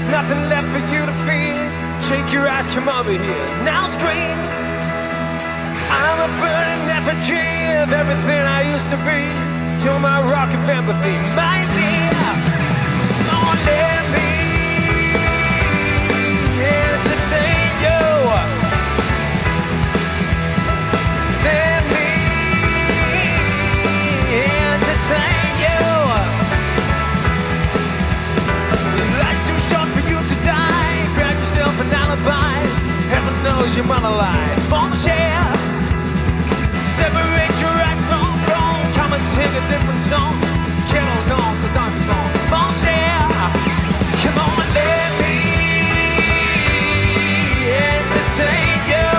Nothing left for you to feel. Shake your eyes, come over here. Now scream. I'm a burning effigy of everything I used to be. You're my rock of empathy, my dear. Oh, let me entertain you. Let me entertain you. Life's too short for you to die. Grab yourself an alibi. Heaven knows you're alive. Bonshare. Separate your right from wrong. Come and sing a different song. Kettle's on, so don't be wrong. Bonshare. Come on, let me entertain you.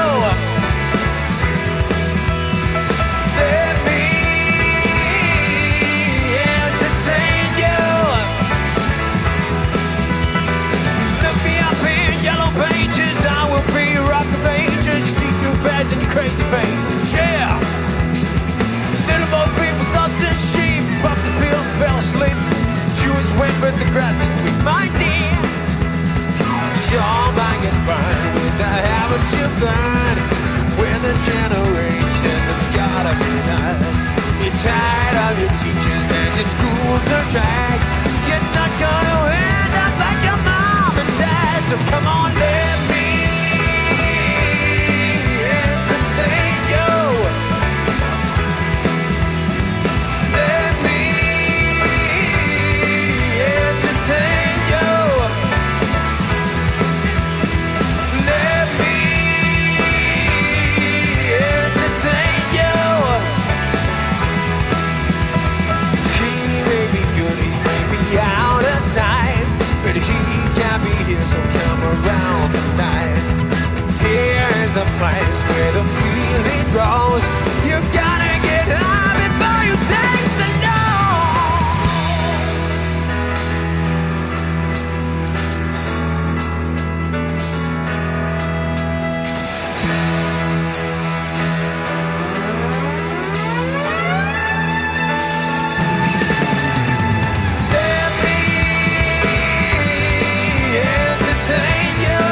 Let me entertain you. Look me up in yellow pages. I will be your rock of ages. You see through fads and your crazy veins. Yeah. Little more people lost their sheep. Popped the pill and fell asleep. Jews went, but the grass is sweet. My dear, your mind gets burned with the habits you've learned. With a generation that's gotta be done. You're tired of your teachers and your schools are dragged. You're not gonna end up like your mom and dad. So come on, let me entertain you. Let me entertain you. Let me entertain you. He may be good, he may be out of sight, but he can't be here, so come around tonight. Here's the place where the feeling grows. You gotta get out before you taste the no. Let me entertain you.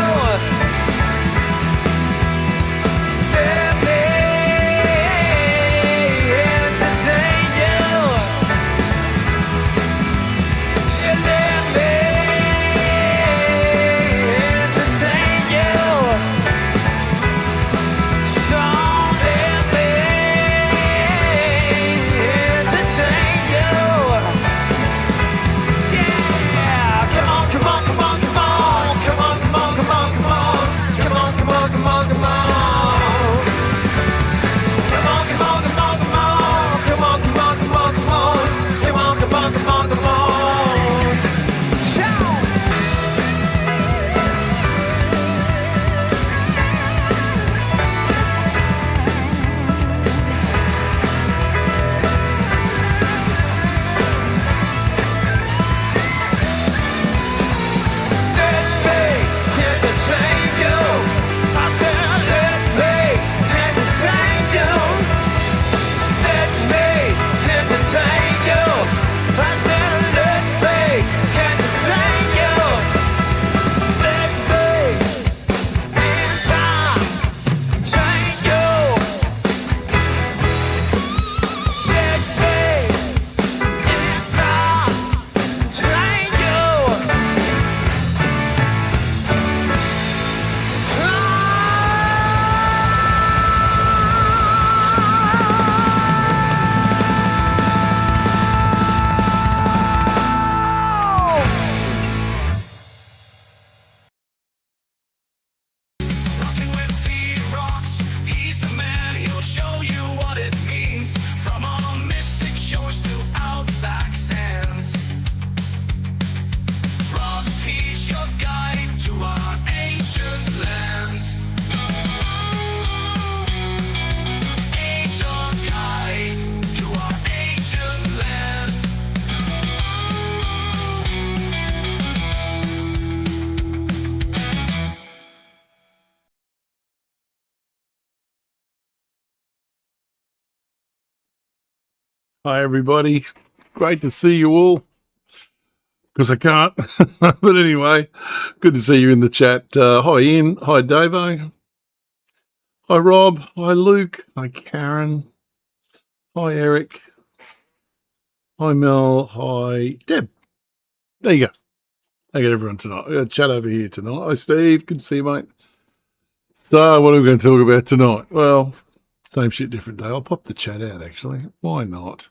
Hi, everybody. Great to see you all. Because I can't. But anyway, good to see you in the chat. Hi, Ian. Hi, Davo. Hi, Rob. Hi, Luke. Hi, Karen. Hi, Eric. Hi, Mel. Hi, Deb. There you go. I got everyone tonight. I got a chat over here tonight. Hi, Steve. Good to see you, mate. So, what are we going to talk about tonight? Well, same shit, different day. I'll pop the chat out, actually. Why not?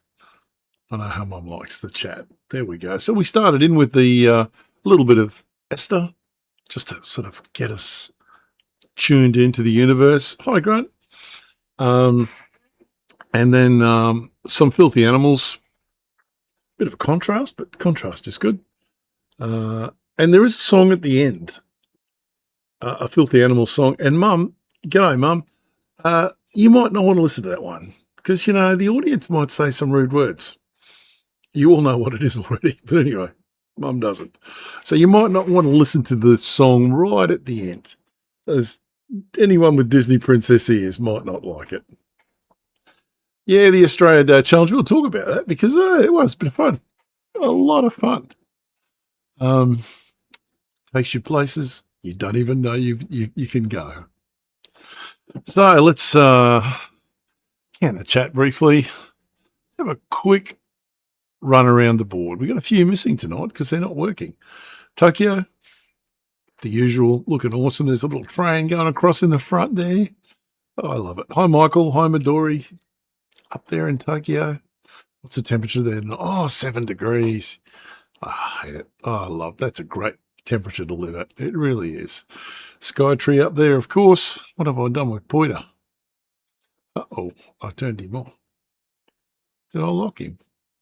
I know how Mum likes the chat. There we go. So we started in with the little bit of Esther, just to sort of get us tuned into the universe. Hi, Grant. And then some Filthy Animals. Bit of a contrast, but contrast is good. And there is a song at the end, a Filthy Animals song. And Mum, g'day, Mum. You might not want to listen to that one because, the audience might say some rude words. You all know what it is already. But anyway, Mum doesn't. So you might not want to listen to the song right at the end. As anyone with Disney princess ears might not like it. Yeah, the Australia Day Challenge. We'll talk about that because it was a bit of fun. A lot of fun. Takes you places you don't even know you can go. So let's can I chat briefly. Have a quick run around the board. We got a few missing tonight because they're not working. Tokyo, the usual, looking awesome. There's a little train going across in the front there. Oh, I love it. Hi, Michael. Hi, Midori. Up there in Tokyo. What's the temperature there? Oh, 7 degrees. Oh, I hate it. Oh, I love it. That's a great temperature to live at. It really is. Skytree up there, of course. What have I done with Poiter? Uh-oh, I turned him off. Did I lock him?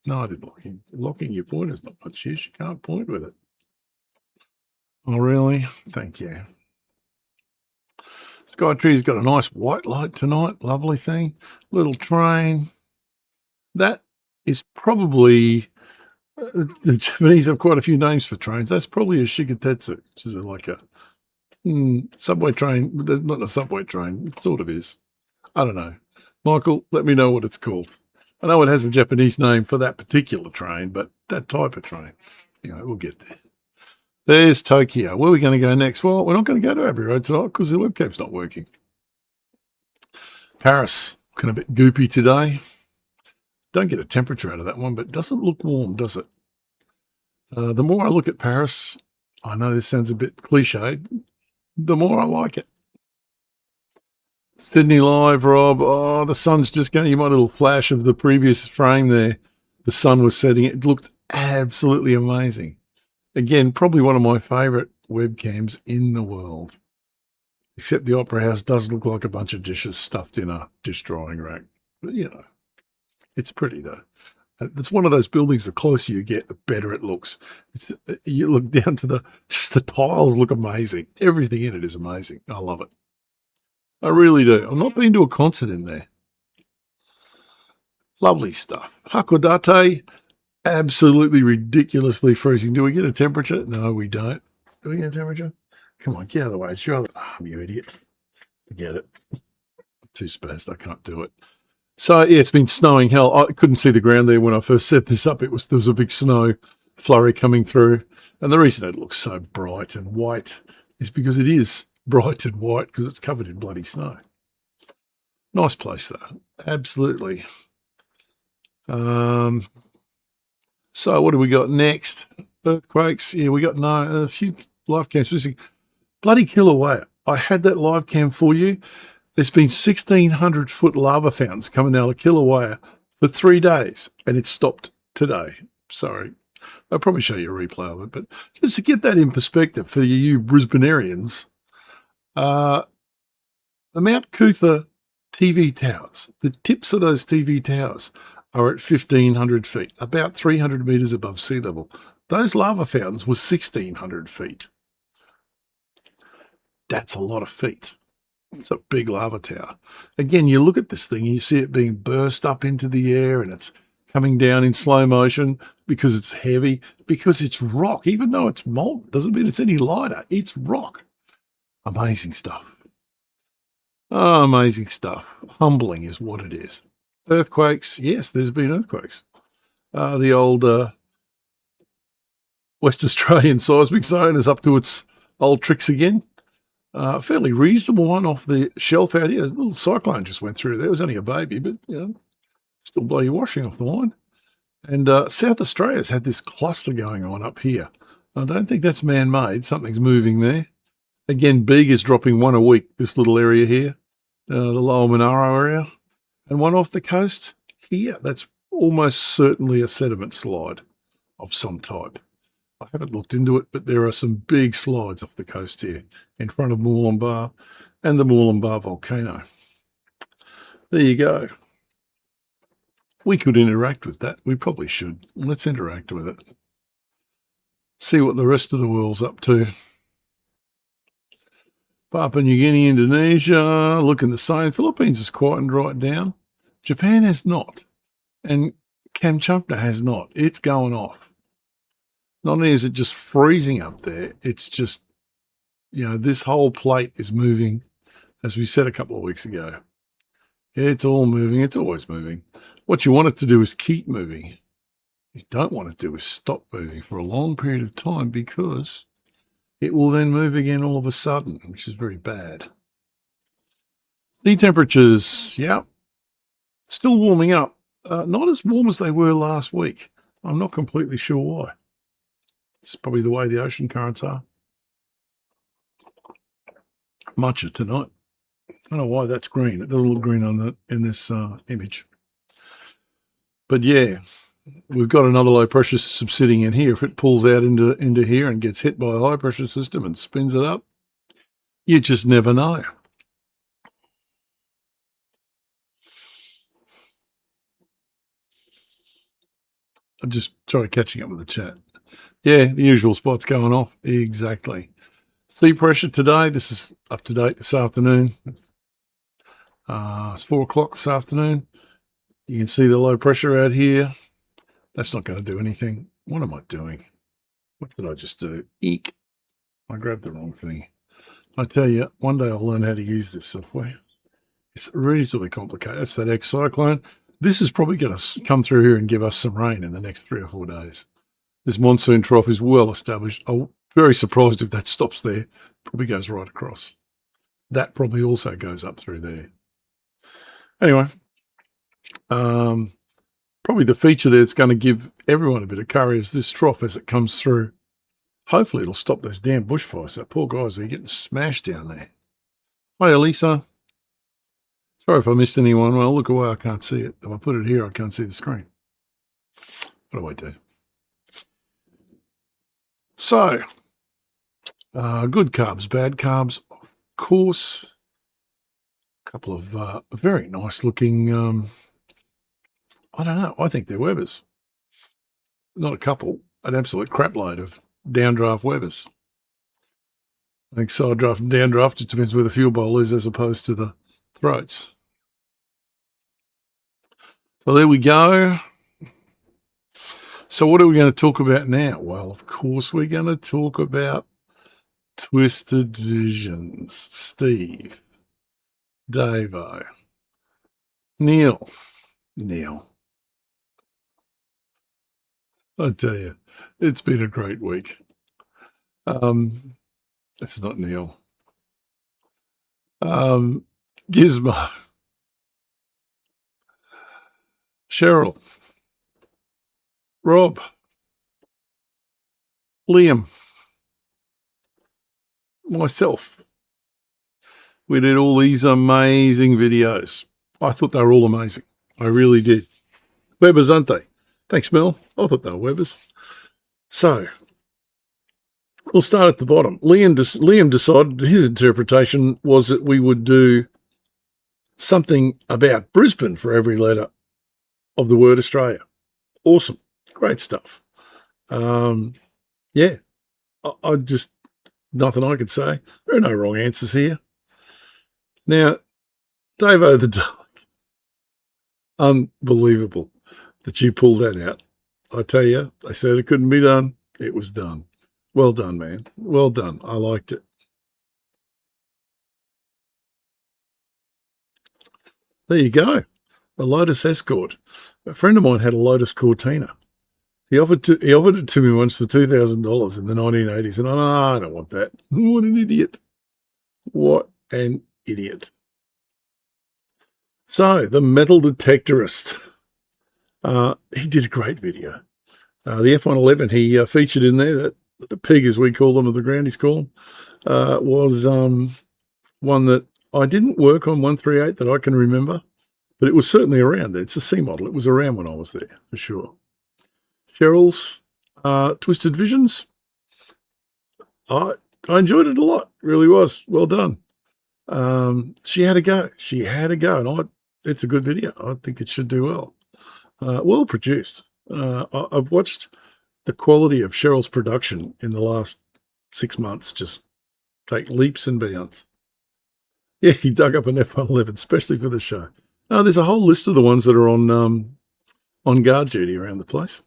No, I didn't lock him. Locking your pointer's not much use. You can't point with it. Oh, really? Thank you. Skytree's got a nice white light tonight. Lovely thing. Little train. That is probably... the Japanese have quite a few names for trains. That's probably a Shigetetsu, which is like a subway train. Not a subway train. It sort of is. I don't know. Michael, let me know what it's called. I know it has a Japanese name for that particular train, but that type of train. Anyway, we'll get there. There's Tokyo. Where are we going to go next? Well, we're not going to go to Abbey Road tonight because the webcam's not working. Paris, looking a bit goopy today. Don't get a temperature out of that one, but it doesn't look warm, does it? The more I look at Paris, I know this sounds a bit cliched, the more I like it. Sydney Live, Rob. Oh, the sun's just going. You might a little flash of the previous frame there. The sun was setting. It looked absolutely amazing. Again, probably one of my favourite webcams in the world. Except the Opera House does look like a bunch of dishes stuffed in a dish drying rack. But, it's pretty, though. It's one of those buildings, the closer you get, the better it looks. You look down to just the tiles look amazing. Everything in it is amazing. I love it. I really do. I've not been to a concert in there. Lovely stuff. Hakodate, absolutely ridiculously freezing. Do we get a temperature? No, we don't. Do we get a temperature? Come on, get out of the way. It's your other... you idiot. Forget it. I'm too spaced. I can't do it. So, yeah, it's been snowing hell. I couldn't see the ground there when I first set this up. There was a big snow flurry coming through. And the reason it looks so bright and white is because it is bright and white because it's covered in bloody snow. Nice place, though. Absolutely. So what do we got next? Earthquakes. Yeah, we got a few live cams. Bloody Kilauea. I had that live cam for you. There's been 1,600-foot lava fountains coming out of Kilauea for 3 days, and it stopped today. Sorry. I'll probably show you a replay of it, but just to get that in perspective for you Brisbanearians, the Mount Cootha TV towers, the tips of those TV towers are at 1,500 feet, about 300 metres above sea level. Those lava fountains were 1,600 feet. That's a lot of feet. It's a big lava tower. Again, you look at this thing, you see it being burst up into the air and it's coming down in slow motion because it's heavy, because it's rock. Even though it's molten, doesn't mean it's any lighter. It's rock. Amazing stuff. Oh, amazing stuff. Humbling is what it is. Earthquakes. Yes, there's been earthquakes. The old West Australian seismic zone is up to its old tricks again. Fairly reasonable one off the shelf out here. A little cyclone just went through there. It was only a baby, but still blow your washing off the line. And South Australia's had this cluster going on up here. I don't think that's man-made. Something's moving there. Again, Bega's dropping one a week, this little area here, the Lower Monaro area. And one off the coast here. That's almost certainly a sediment slide of some type. I haven't looked into it, but there are some big slides off the coast here in front of Mooloolaba and the Mooloolaba volcano. There you go. We could interact with that. We probably should. Let's interact with it. See what the rest of the world's up to. Papua New Guinea, Indonesia, looking the same. Philippines has quietened right down. Japan has not. And Kamchatka has not. It's going off. Not only is it just freezing up there, it's just, this whole plate is moving, as we said a couple of weeks ago. It's all moving. It's always moving. What you want it to do is keep moving. What you don't want it to do is stop moving for a long period of time, because it will then move again all of a sudden, which is very bad. Sea temperatures, still warming up. Not as warm as they were last week. I'm not completely sure why. It's probably the way the ocean currents are. Much of tonight. I don't know why that's green. It doesn't look green in this image. But yeah, we've got another low pressure system sitting in here. If it pulls out into here and gets hit by a high pressure system and spins it up, you just never know. I'm just trying to catching up with the chat. Yeah, the usual spots going off. Exactly. Sea pressure today. This is up to date this afternoon. It's 4 o'clock this afternoon. You can see the low pressure out here. That's not going to do anything. What am I doing? What did I just do? Eek. I grabbed the wrong thing. I tell you, one day I'll learn how to use this software. It's reasonably complicated. That's that X-cyclone. This is probably going to come through here and give us some rain in the next 3 or 4 days. This monsoon trough is well established. I'm very surprised if that stops there. Probably goes right across. That probably also goes up through there. Anyway, probably the feature there that's going to give everyone a bit of curry is this trough as it comes through. Hopefully it'll stop those damn bushfires. That poor guys are getting smashed down there. Hi, Elisa. Sorry if I missed anyone. Well, look away, I can't see it. If I put it here, I can't see the screen. What do I do? So, good carbs, bad carbs, of course. A couple of very nice looking, I don't know, I think they're Webers. Not a couple, an absolute crap load of downdraft Webers. I think side draft and downdraft, it depends where the fuel bowl is as opposed to the throats. So there we go. So what are we going to talk about now? Well, of course, we're going to talk about Twisted Visions. Steve, Davo, Neil. I tell you, it's been a great week. It's not Neil. Gizmo. Cheryl. Rob. Liam. Myself. We did all these amazing videos. I thought they were all amazing. I really did. Webers, aren't they? Thanks, Mel. I thought they were Webers. So, we'll start at the bottom. Liam decided his interpretation was that we would do something about Brisbane for every letter of the word Australia. Awesome. Great stuff. Yeah, I just, nothing I could say. There are no wrong answers here. Now, Davo the Dog, unbelievable that you pulled that out. I tell you, they said it couldn't be done. It was done. Well done, man. Well done. I liked it. There you go. a Lotus Escort. A friend of mine had a Lotus Cortina. He offered it to me once for $2,000 in the 1980s, and I don't want that. What an idiot. What an idiot. So, the Metal Detectorist. He did a great video. The F111 he featured in there, that the pig, as we call them, or the groundies call them, was one that I didn't work on 138 that I can remember, but it was certainly around there. It's a C model. It was around when I was there, for sure. Cheryl's Twisted Visions. I enjoyed it a lot. Really was. Well done. She had a go. And it's a good video. I think it should do well. Well produced. I've watched the quality of Cheryl's production in the last 6 months just take leaps and bounds. Yeah, he dug up an F111, especially for the show. There's a whole list of the ones that are on guard duty around the place.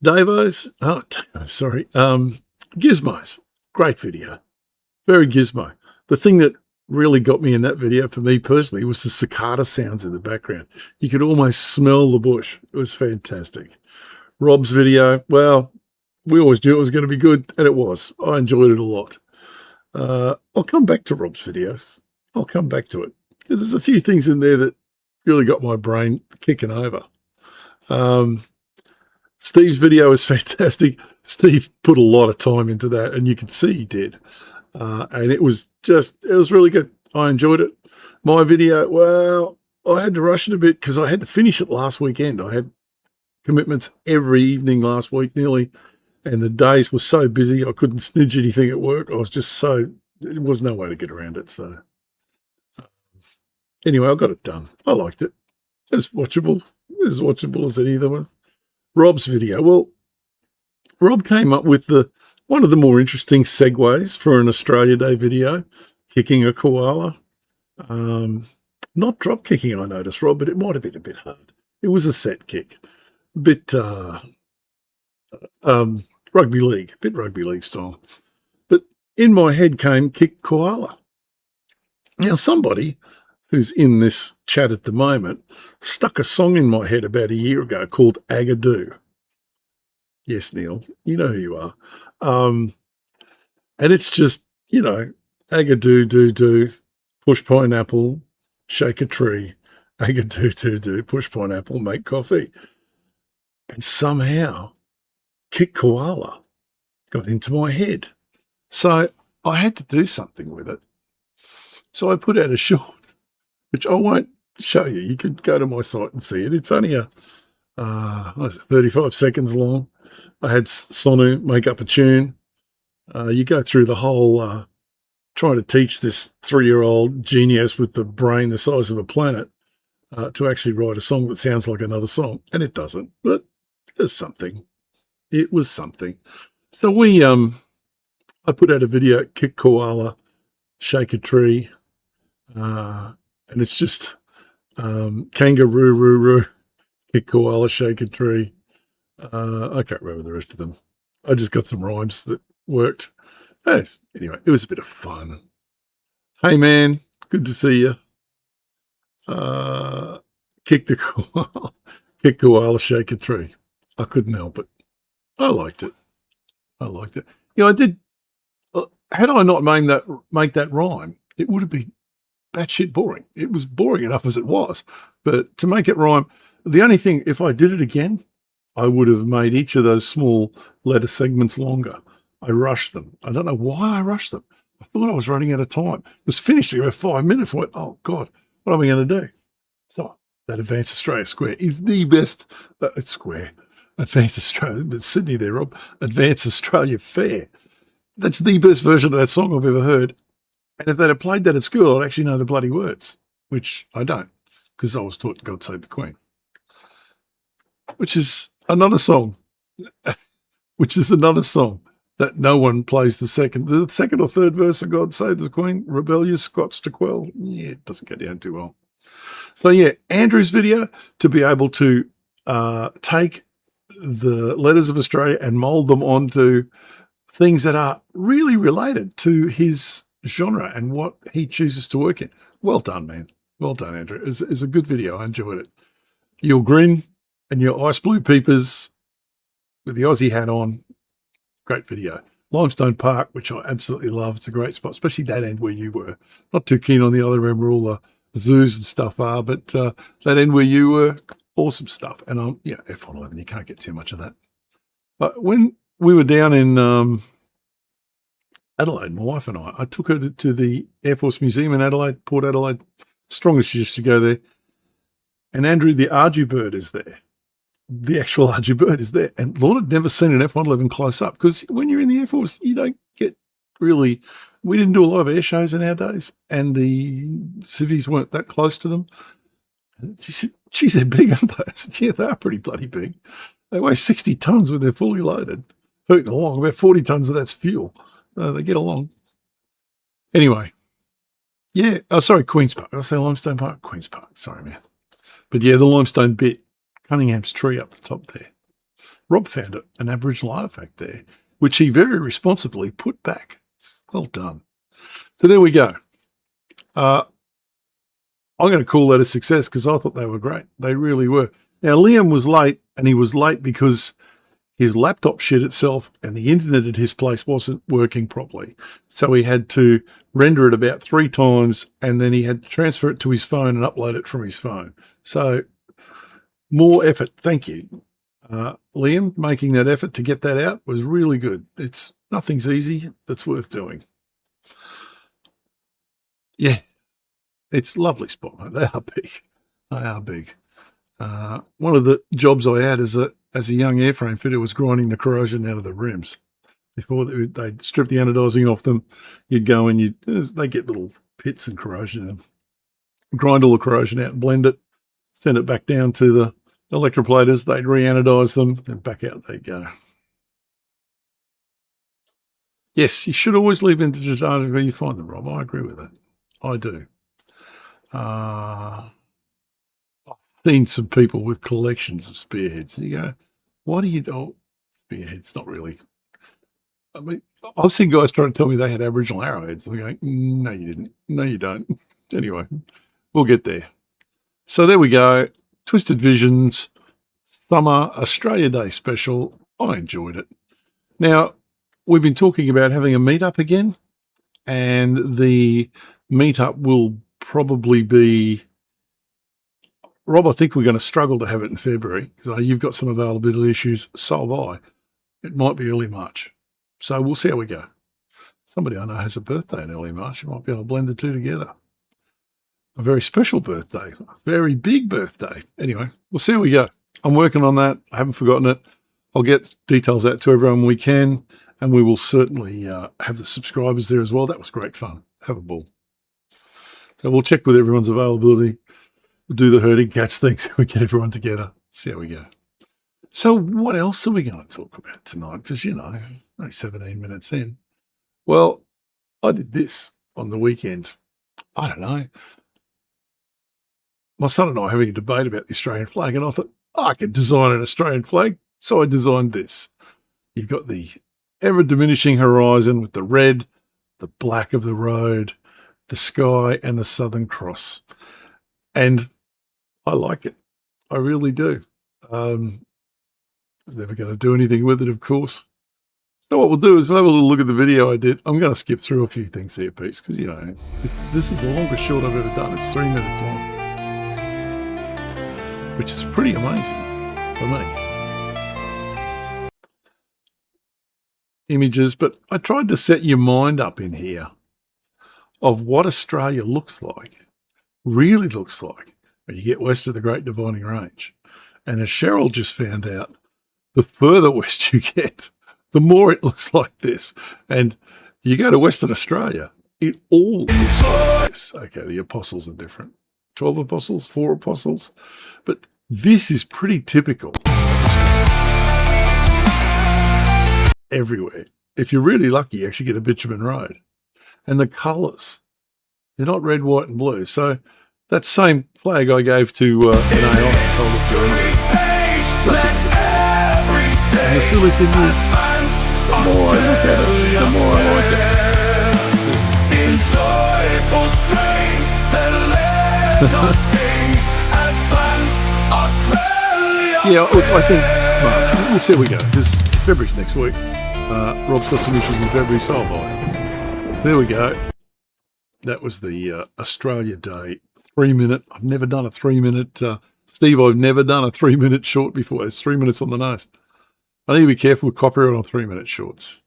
Gizmos. Great video. Very gizmo. The thing that really got me in that video for me personally was the cicada sounds in the background. You could almost smell the bush. It was fantastic. Rob's video, well, we always knew it was going to be good, and it was. I enjoyed it a lot. I'll come back to Rob's videos. I'll come back to it, because there's a few things in there that really got my brain kicking over. Steve's video is fantastic. Steve put a lot of time into that, and you could see he did. And it was really good. I enjoyed it. My video, well, I had to rush it a bit because I had to finish it last weekend. I had commitments every evening last week nearly, and the days were so busy I couldn't snidge anything at work. I was just there was no way to get around it. So anyway, I got it done. I liked it. It's watchable. As watchable as any other one. Rob's video. Well, Rob came up with one of the more interesting segues for an Australia Day video, kicking a koala. Not drop kicking, I noticed, Rob, but it might have been a bit hard. It was a set kick. A bit rugby league style. But in my head came kick koala. Now, somebody who's in this chat at the moment stuck a song in my head about a year ago called Agadoo. Yes, Neil, you know who you are. And it's just, Agadoo, do, push pineapple, shake a tree, Agadoo, do, push pineapple, make coffee. And somehow, kick koala got into my head. So I had to do something with it. So I put out a short, which I won't show you. You can go to my site and see it. It's only 35 seconds long. I had Sonu make up a tune. You go through the whole trying to teach this 3-year-old genius with the brain the size of a planet to actually write a song that sounds like another song. And it doesn't, but it's something. It was something. So I put out a video, kick koala, shake a tree, and it's just kangaroo, kick koala, shake a tree. I can't remember the rest of them. I just got some rhymes that worked. Anyway, it was a bit of fun. Hey, man, good to see you. Kick the koala, kick koala, shake a tree. I couldn't help it. I liked it. I did. Had I not make that rhyme, it would have been batshit boring. It was boring enough as it was, but to make it rhyme, the only thing, if I did it again, I would have made each of those small letter segments longer. I rushed them. I don't know why I rushed them. I thought I was running out of time. It was finishing in 5 minutes. I went, oh, God, what am I going to do? So that Advance Australia Square is the best square. Advance Australia, it's Sydney there, Rob. Advance Australia Fair. That's the best version of that song I've ever heard. And if they'd have played that at school, I'd actually know the bloody words, which I don't, because I was taught God Save the Queen, which is another song that no one plays the second or third verse of God Save the Queen, rebellious Scots to quell. Yeah, it doesn't go down too well. So yeah, Andrew's video, to be able to take the letters of Australia and mold them onto things that are really related to his genre and what he chooses to work in. Well done, man. Well done, Andrew. It's a good video. I enjoyed it. Your grin and your ice blue peepers with the Aussie hat on. Great video. Limestone Park, which I absolutely love. It's a great spot, especially that end where you were. Not too keen on the other end where all the zoos and stuff are, but that end where you were, awesome stuff. And F111, you can't get too much of that. But when we were down in Adelaide, my wife and I took her to the Air Force Museum in Adelaide, Port Adelaide. Strongest she used to go there. And Andrew, the Arju bird is there. The actual Arju bird is there. And Lord had never seen an F111 close up, because when you're in the Air Force, you don't get really, we didn't do a lot of air shows in our days, and the civvies weren't that close to them. And she said, geez, they're big, aren't they? I said, yeah, they are pretty bloody big. They weigh 60 tons when they're fully loaded. Hooting along, about 40 tons of that's fuel. They get along. Anyway, yeah, Queen's Park. I say Limestone Park? Queen's Park, sorry, man. But yeah, the limestone bit, Cunningham's tree up the top there. Rob found an Aboriginal artefact there, which he very responsibly put back. Well done. So there we go. I'm going to call that a success, because I thought they were great. They really were. Now, Liam was late, and he was late because his laptop shit itself and the internet at his place wasn't working properly. So he had to render it about 3 times, and then he had to transfer it to his phone and upload it from his phone. So more effort. Thank you. Liam, making that effort to get that out was really good. Nothing's easy. That's worth doing. Yeah, it's a lovely spot. Mate. They are big. They are big. One of the jobs I had as a young airframe fitter was grinding the corrosion out of the rims. Before they'd strip the anodizing off them, you'd go and they get little pits and corrosion in them. Grind all the corrosion out and blend it, send it back down to the electroplaters. They'd re-anodize them, and back out they go. Yes, you should always leave vintage articles where you find them, Rob. I agree with that. I do. I've seen some people with collections of spearheads. You go, why do you do spearheads? Not really. I mean, I've seen guys trying to tell me they had Aboriginal arrowheads. I'm going, no, you didn't. No, you don't. Anyway, we'll get there. So there we go. Twisted Visions Summer Australia Day special. I enjoyed it. Now, we've been talking about having a meetup again, and the meetup will probably be, Rob, I think we're going to struggle to have it in February, because you've got some availability issues. So have I. It might be early March. So we'll see how we go. Somebody I know has a birthday in early March. You might be able to blend the two together. A very special birthday, a very big birthday. Anyway, we'll see how we go. I'm working on that. I haven't forgotten it. I'll get details out to everyone when we can, and we will certainly have the subscribers there as well. That was great fun. Have a ball. So we'll check with everyone's availability. We'll do the herding cats things. We get everyone together. See how we go. So what else are we going to talk about tonight? Because, only 17 minutes in. Well, I did this on the weekend. I don't know. My son and I were having a debate about the Australian flag, and I thought, I could design an Australian flag. So I designed this. You've got the ever-diminishing horizon with the red, the black of the road, the sky, and the Southern Cross. And I like it. I really do. I was never going to do anything with it, of course. So what we'll do is we'll have a little look at the video I did. I'm going to skip through a few things here, Pete, because, this is the longest short I've ever done. It's 3 minutes long, which is pretty amazing for me. Images, but I tried to set your mind up in here of what Australia looks like, really looks like, when you get west of the Great Dividing Range. And as Cheryl just found out, the further west you get, the more it looks like this. And you go to Western Australia, it all looks like this. Okay, the apostles are different. 12 apostles, 4 apostles. But this is pretty typical. Everywhere. If you're really lucky, you actually get a bitumen road. And the colours, they're not red, white and blue. So that same flag I gave to an AI, I told it to and the silly thing is, the more I look at it, the more I like it. In joyful strains that Let us sing, advance Australia. Yeah, look, I think March. We'll see how we go. Because February's next week. Rob's got some issues in February, so I'll buy. There we go. That was the Australia Day 3-minute. I've never done a 3-minute. Steve, I've never done a 3-minute short before. It's 3 minutes on the nose. I need to be careful with copyright on 3-minute shorts.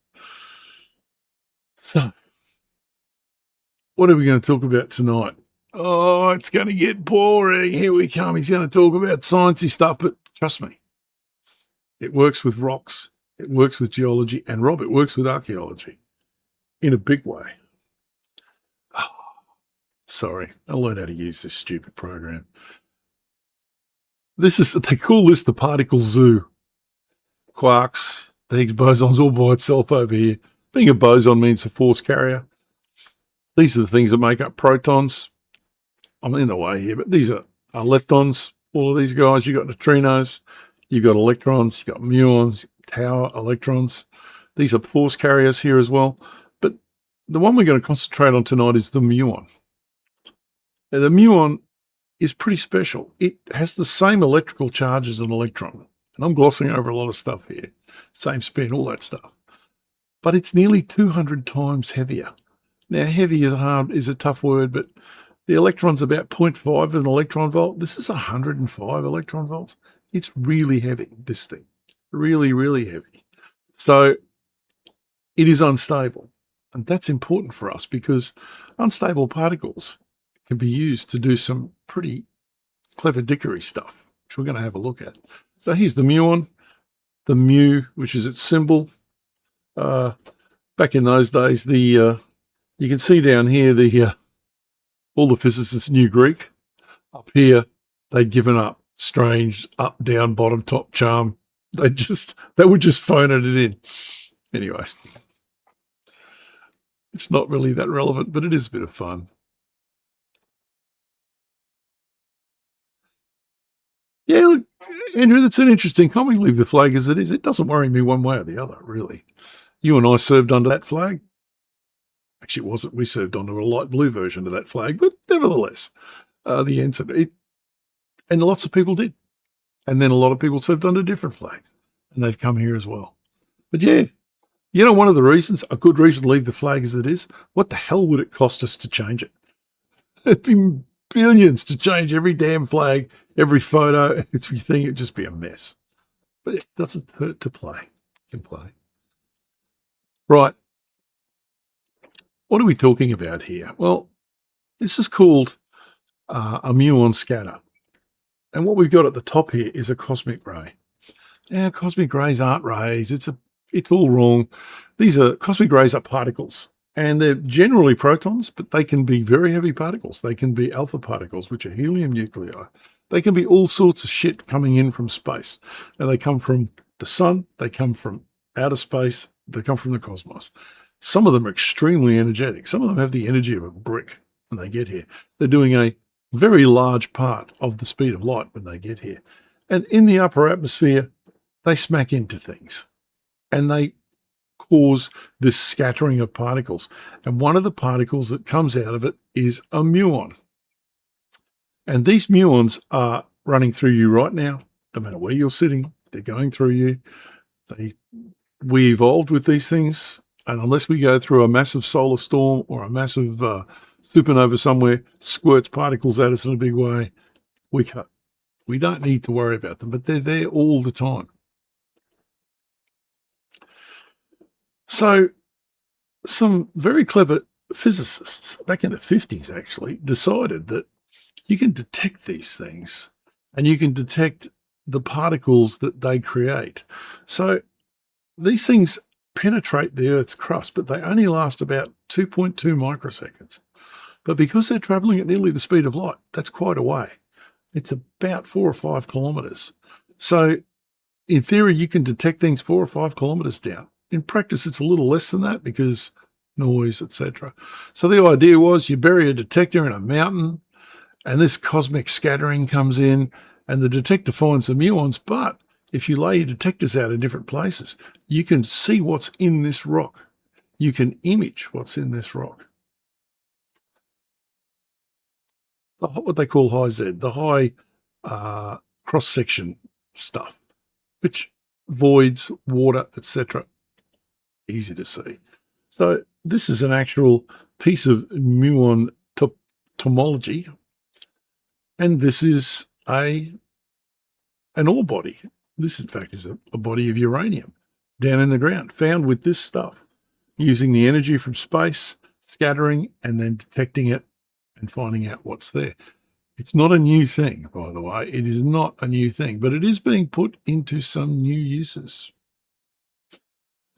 So, what are we going to talk about tonight? Oh, it's going to get boring. Here we come. He's going to talk about sciencey stuff, but trust me, it works with rocks, it works with geology, and Rob, it works with archaeology in a big way. Oh, sorry, I learned how to use this stupid program. They call this the particle zoo. Quarks, the Higgs boson's all by itself over here. Being a boson means a force carrier. These are the things that make up protons. I'm in the way here, but these are leptons. All of these guys, you've got neutrinos, you've got electrons, you've got muons, tau electrons. These are force carriers here as well. But the one we're going to concentrate on tonight is the muon. Now, the muon is pretty special. It has the same electrical charge as an electron. And I'm glossing over a lot of stuff here. Same spin, all that stuff. But it's nearly 200 times heavier. Now, heavy is a tough word, but the electron's about 0.5 of an electron volt. This is 105 electron volts. It's really heavy, this thing. Really, really heavy. So it is unstable. And that's important for us because unstable particles can be used to do some pretty clever dickery stuff, which we're going to have a look at. So here's the muon, the mu, which is its symbol. Back in those days, you can see down here all the physicists knew Greek. Up here, they'd given up. Strange up, down, bottom, top charm. They were just phoning it in. Anyway, it's not really that relevant, but it is a bit of fun. Yeah, look, Andrew, that's an interesting comment. Leave the flag as it is. It doesn't worry me one way or the other, really. You and I served under that flag. Actually, it wasn't. We served under a light blue version of that flag, but nevertheless, the ensign. And lots of people did. And then a lot of people served under different flags, and they've come here as well. But yeah, you know, one of the reasons, a good reason to leave the flag as it is, what the hell would it cost us to change it? It'd be billions to change every damn flag, every photo, everything. It'd just be a mess. But it doesn't hurt to play. You can play. Right. What are we talking about here? Well, this is called a muon scatter. And what we've got at the top here is a cosmic ray. Now, cosmic rays aren't rays. It's all wrong. Cosmic rays are particles. And they're generally protons, but they can be very heavy particles. They can be alpha particles, which are helium nuclei. They can be all sorts of shit coming in from space. Now, they come from the sun. They come from outer space. They come from the cosmos. Some of them are extremely energetic. Some of them have the energy of a brick when they get here. They're doing a very large part of the speed of light when they get here. And in the upper atmosphere, they smack into things. And they cause this scattering of particles. And one of the particles that comes out of it is a muon. And these muons are running through you right now. No matter where you're sitting, they're going through you. We evolved with these things. And unless we go through a massive solar storm or a massive supernova somewhere, squirts particles at us in a big way, we don't need to worry about them, but they're there all the time. So some very clever physicists back in the 50s actually decided that you can detect these things and you can detect the particles that they create. So these things penetrate the Earth's crust, but they only last about 2.2 microseconds. But because they're traveling at nearly the speed of light, that's quite a way. It's about 4 or 5 kilometers. So in theory, you can detect things 4 or 5 kilometers down. In practice, it's a little less than that because noise, etc. So the idea was you bury a detector in a mountain and this cosmic scattering comes in and the detector finds the muons. But if you lay your detectors out in different places, you can see what's in this rock. You can image what's in this rock. what they call high Z, the high cross-section stuff, which voids, water, etc. Easy to see. So this is an actual piece of muon tomology, and this is an ore body. This, in fact, is a body of uranium down in the ground, found with this stuff, using the energy from space, scattering, and then detecting it and finding out what's there. It's not a new thing, by the way. It is not a new thing, but it is being put into some new uses.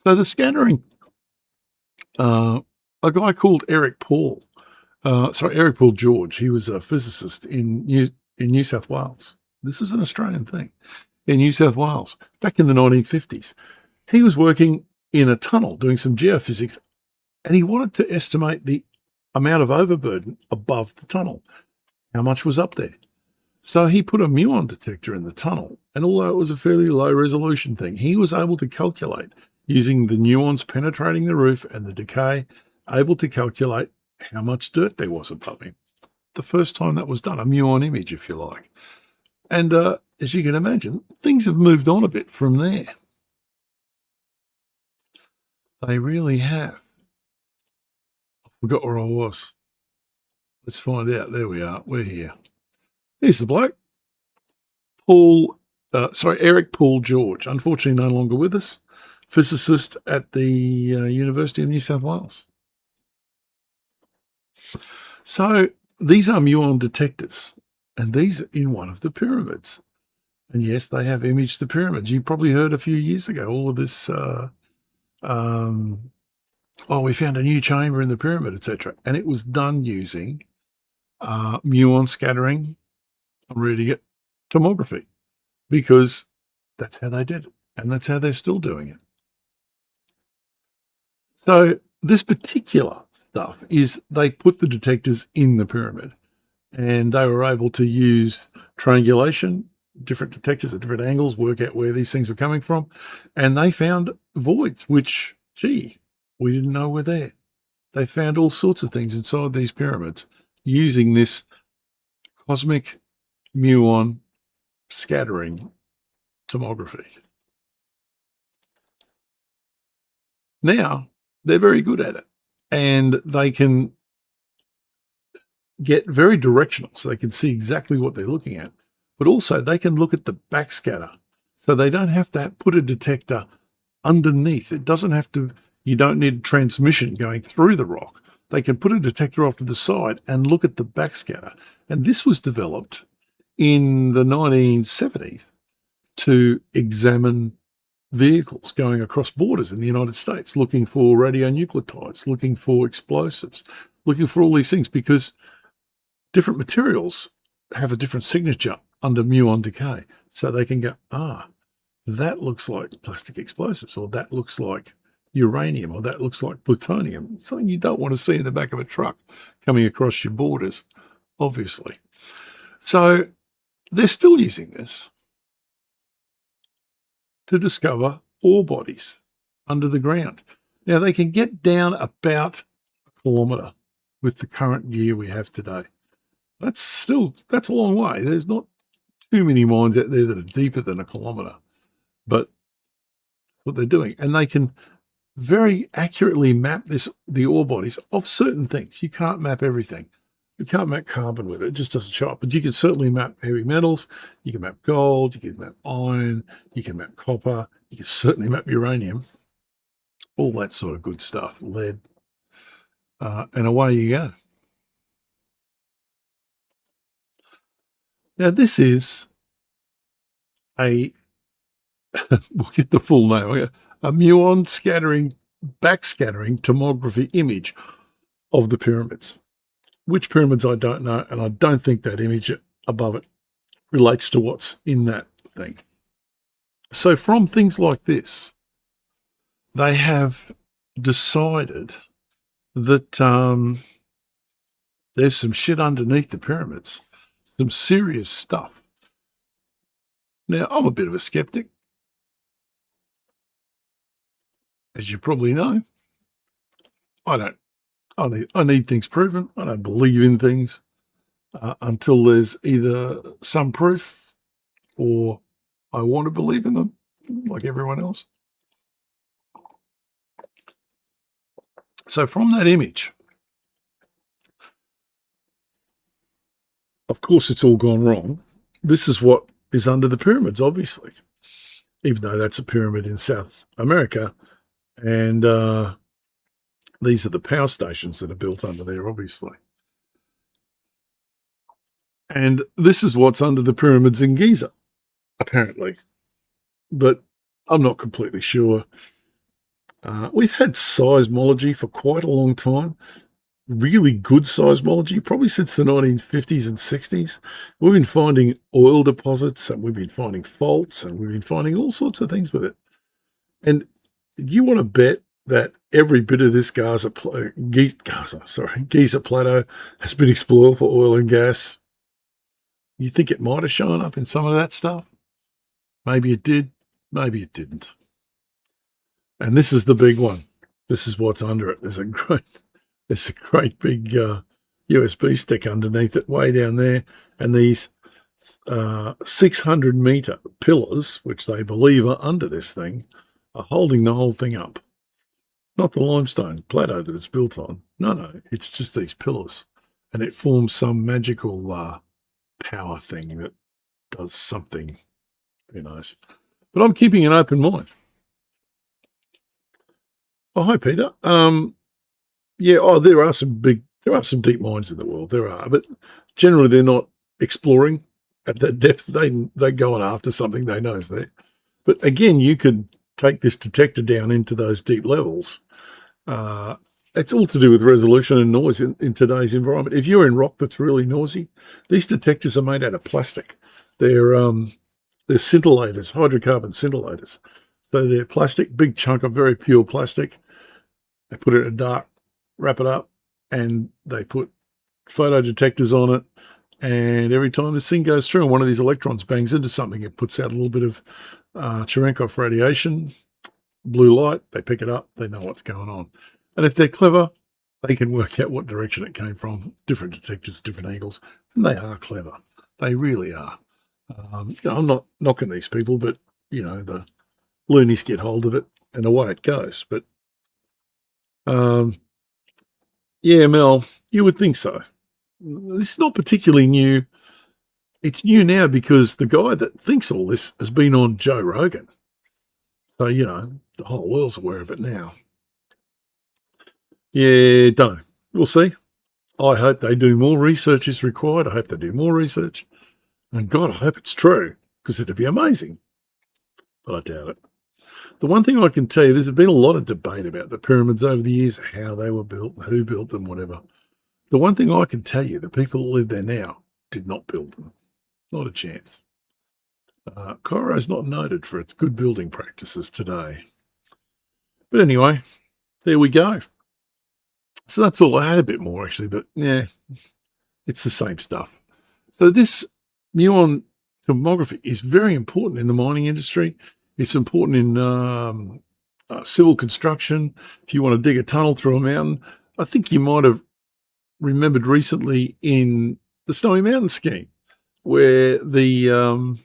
So the scattering, a guy called Eric Paul George, he was a physicist in New South Wales. This is an Australian thing. In New South Wales, back in the 1950s, he was working in a tunnel doing some geophysics, and he wanted to estimate the amount of overburden above the tunnel, how much was up there. So he put a muon detector in the tunnel, and although it was a fairly low resolution thing, he was able to calculate, using the muons penetrating the roof and the decay, able to calculate how much dirt there was above him. The first time that was done, a muon image, if you like. And as you can imagine, things have moved on a bit from there. They really have. I forgot where I was. Let's find out. There we are. We're here. Here's the bloke. Eric Paul George. Unfortunately, no longer with us. Physicist at the University of New South Wales. So these are muon detectors, and these are in one of the pyramids. And yes, they have imaged the pyramids. You probably heard a few years ago all of this, we found a new chamber in the pyramid, etc. And it was done using muon scattering, I'm reading it, tomography, because that's how they did it, and that's how they're still doing it. So this particular stuff is they put the detectors in the pyramid, and they were able to use triangulation, different detectors at different angles, work out where these things were coming from, and they found voids, which, gee, we didn't know were there. They found all sorts of things inside these pyramids using this cosmic muon scattering tomography. Now, they're very good at it, and they can get very directional, so they can see exactly what they're looking at, but also they can look at the backscatter, so they don't have to put a detector underneath. It doesn't have to, you don't need transmission going through the rock. They can put a detector off to the side and look at the backscatter. And this was developed in the 1970s to examine vehicles going across borders in the United States, looking for radionuclides, looking for explosives, looking for all these things, because different materials have a different signature under muon decay. So they can go, that looks like plastic explosives, or that looks like uranium, or that looks like plutonium, something you don't want to see in the back of a truck coming across your borders, obviously. So they're still using this to discover ore bodies under the ground. Now, they can get down about a kilometre with the current gear we have today. That's a long way. There's not too many mines out there that are deeper than a kilometre, but what they're doing. And they can very accurately map the ore bodies of certain things. You can't map everything. You can't map carbon with it. It just doesn't show up. But you can certainly map heavy metals. You can map gold. You can map iron. You can map copper. You can certainly map uranium. All that sort of good stuff. Lead. And away you go. Now, this is we'll get the full name, a muon backscattering tomography image of the pyramids. Which pyramids, I don't know, and I don't think that image above it relates to what's in that thing. So from things like this, they have decided that there's some shit underneath the pyramids, some serious stuff. Now, I'm a bit of a skeptic, as you probably know. I need things proven. I don't believe in things until there's either some proof or I want to believe in them like everyone else. So from that image, of course, it's all gone wrong. This is what is under the pyramids, obviously, even though that's a pyramid in South America. And these are the power stations that are built under there, obviously. And this is what's under the pyramids in Giza, apparently. But I'm not completely sure. We've had seismology for quite a long time. Really good seismology, probably since the 1950s and 60s. We've been finding oil deposits, and we've been finding faults, and we've been finding all sorts of things with it. And you want to bet that every bit of this Giza Plateau has been explored for oil and gas. You think it might have shown up in some of that stuff? Maybe it did, maybe it didn't. And this is the big one. This is what's under it. There's a great big USB stick underneath it, way down there, and these 600-meter pillars, which they believe are under this thing, are holding the whole thing up. Not the limestone plateau that it's built on. No, it's just these pillars, and it forms some magical power thing that does something. Who knows? But I'm keeping an open mind. Oh, hi, Peter. There are some deep mines in the world. There are, but generally they're not exploring at that depth. They're going after something they know is there. But again, you could take this detector down into those deep levels. It's all to do with resolution and noise in today's environment. If you're in rock that's really noisy, these detectors are made out of plastic. They're scintillators, hydrocarbon scintillators. So they're plastic, big chunk of very pure plastic. They put it in dark, wrap it up, and they put photo detectors on it. And every time this thing goes through and one of these electrons bangs into something, it puts out a little bit of Cherenkov radiation, blue light. They pick it up. They know what's going on. And if they're clever, they can work out what direction it came from, different detectors, different angles. And they are clever. They really are. I'm not knocking these people, but, the loonies get hold of it and away it goes. But, Mel, you would think so. This is not particularly new. It's new now because the guy that thinks all this has been on Joe Rogan. So, the whole world's aware of it now. Yeah, don't know. We'll see. I hope they do more research is required. I hope they do more research. And God, I hope it's true, because it'd be amazing. But I doubt it. The one thing I can tell you, there's been a lot of debate about the pyramids over the years, how they were built, who built them, whatever. The one thing I can tell you, the people that live there now did not build them. Not a chance. Cairo's not noted for its good building practices today. But anyway, there we go. So that's all. I had a bit more, actually, but yeah, it's the same stuff. So this muon tomography is very important in the mining industry. It's important in civil construction. If you want to dig a tunnel through a mountain, I think you might have remembered recently in the Snowy Mountain scheme, where the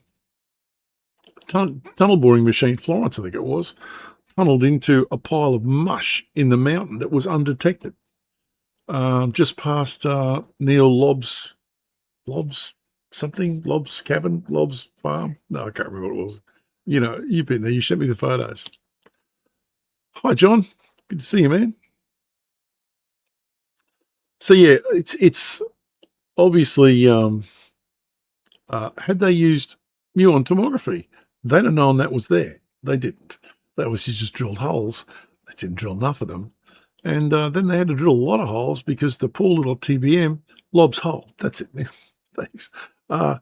tunnel boring machine, Florence, I think it was, tunneled into a pile of mush in the mountain that was undetected. Just past Neil Lobb's cabin, Lobb's farm. No, I can't remember what it was. You've been there. You sent me the photos. Hi, John. Good to see you, man. So yeah, it's obviously had they used muon tomography, they'd have known that was there. They didn't. They obviously just drilled holes. They didn't drill enough of them. And then they had to drill a lot of holes because the poor little TBM, Lobb's hole, that's it, man. Thanks. The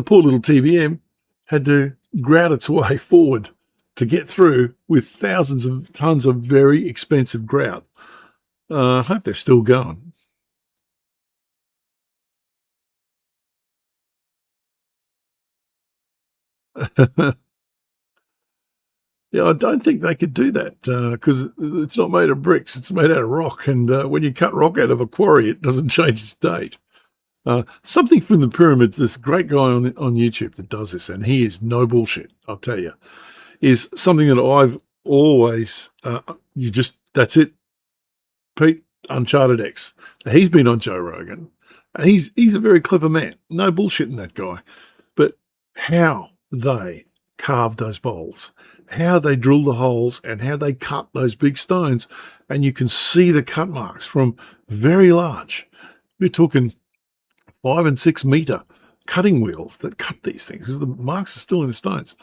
poor little TBM had to grout its way forward to get through with thousands of tons of very expensive grout. I hope they're still going. Yeah, I don't think they could do that because it's not made of bricks. It's made out of rock. And when you cut rock out of a quarry, it doesn't change its state. Something from the pyramids, this great guy on YouTube that does this, and he is no bullshit, I'll tell you, is something that I've always, that's it, Pete, Uncharted X. He's been on Joe Rogan, and he's a very clever man. No bullshit in that guy. But how they carve those bowls, how they drill the holes, and how they cut those big stones, and you can see the cut marks from very large. We're talking 5 and 6 meter cutting wheels that cut these things because the marks are still in the stones.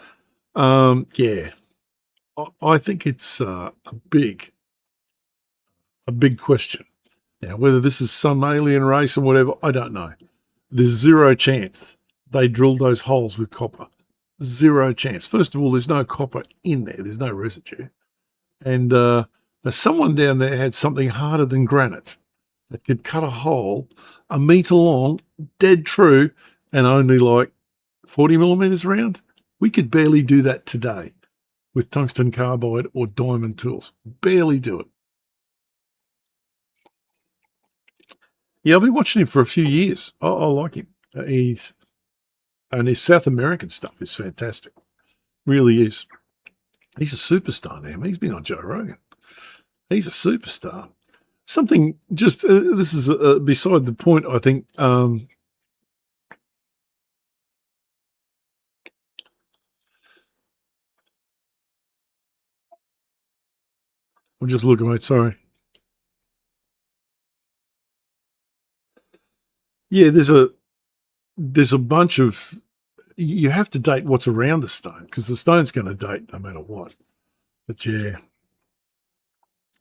Yeah, I think it's a big question. Now, whether this is some alien race or whatever, I don't know. There's zero chance they drilled those holes with copper. Zero chance. First of all, there's no copper in there. There's no residue. And someone down there had something harder than granite that could cut a hole a metre long, dead true, and only like 40 millimetres round. We could barely do that today with tungsten carbide or diamond tools. Barely do it. Yeah, I've been watching him for a few years. I like him. And his South American stuff is fantastic. Really is. He's a superstar now. He's been on Joe Rogan. He's a superstar. Something just, this is beside the point, I think. I'm just looking, mate, sorry. Yeah, there's a bunch of, you have to date what's around the stone because the stone's going to date no matter what. But yeah,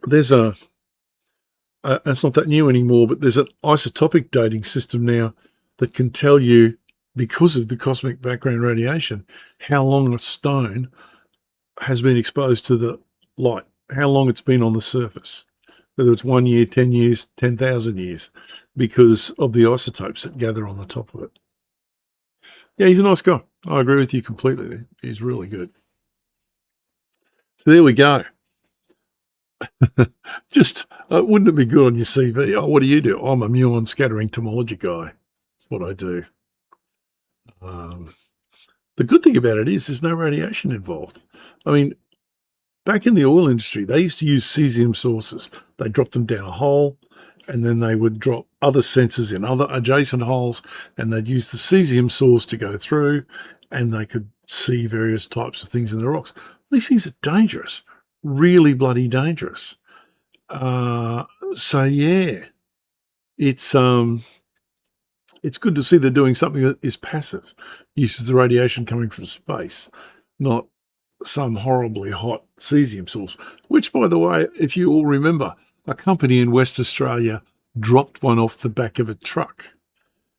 there's it's not that new anymore, but there's an isotopic dating system now that can tell you, because of the cosmic background radiation, how long a stone has been exposed to the light, how long it's been on the surface, whether it's 1 year, 10 years, 10,000 years, because of the isotopes that gather on the top of it. Yeah, he's a nice guy. I agree with you completely. He's really good. So there we go. Just, wouldn't it be good on your CV? Oh, what do you do? I'm a muon scattering tomology guy. That's what I do. The good thing about it is there's no radiation involved. I mean, back in the oil industry, they used to use cesium sources. They dropped them down a hole, and then they would drop other sensors in other adjacent holes, and they'd use the cesium source to go through, and they could see various types of things in the rocks. These things are dangerous, really bloody dangerous. So yeah, it's good to see they're doing something that is passive, uses the radiation coming from space, not some horribly hot cesium source, which, by the way, if you all remember, a company in West Australia dropped one off the back of a truck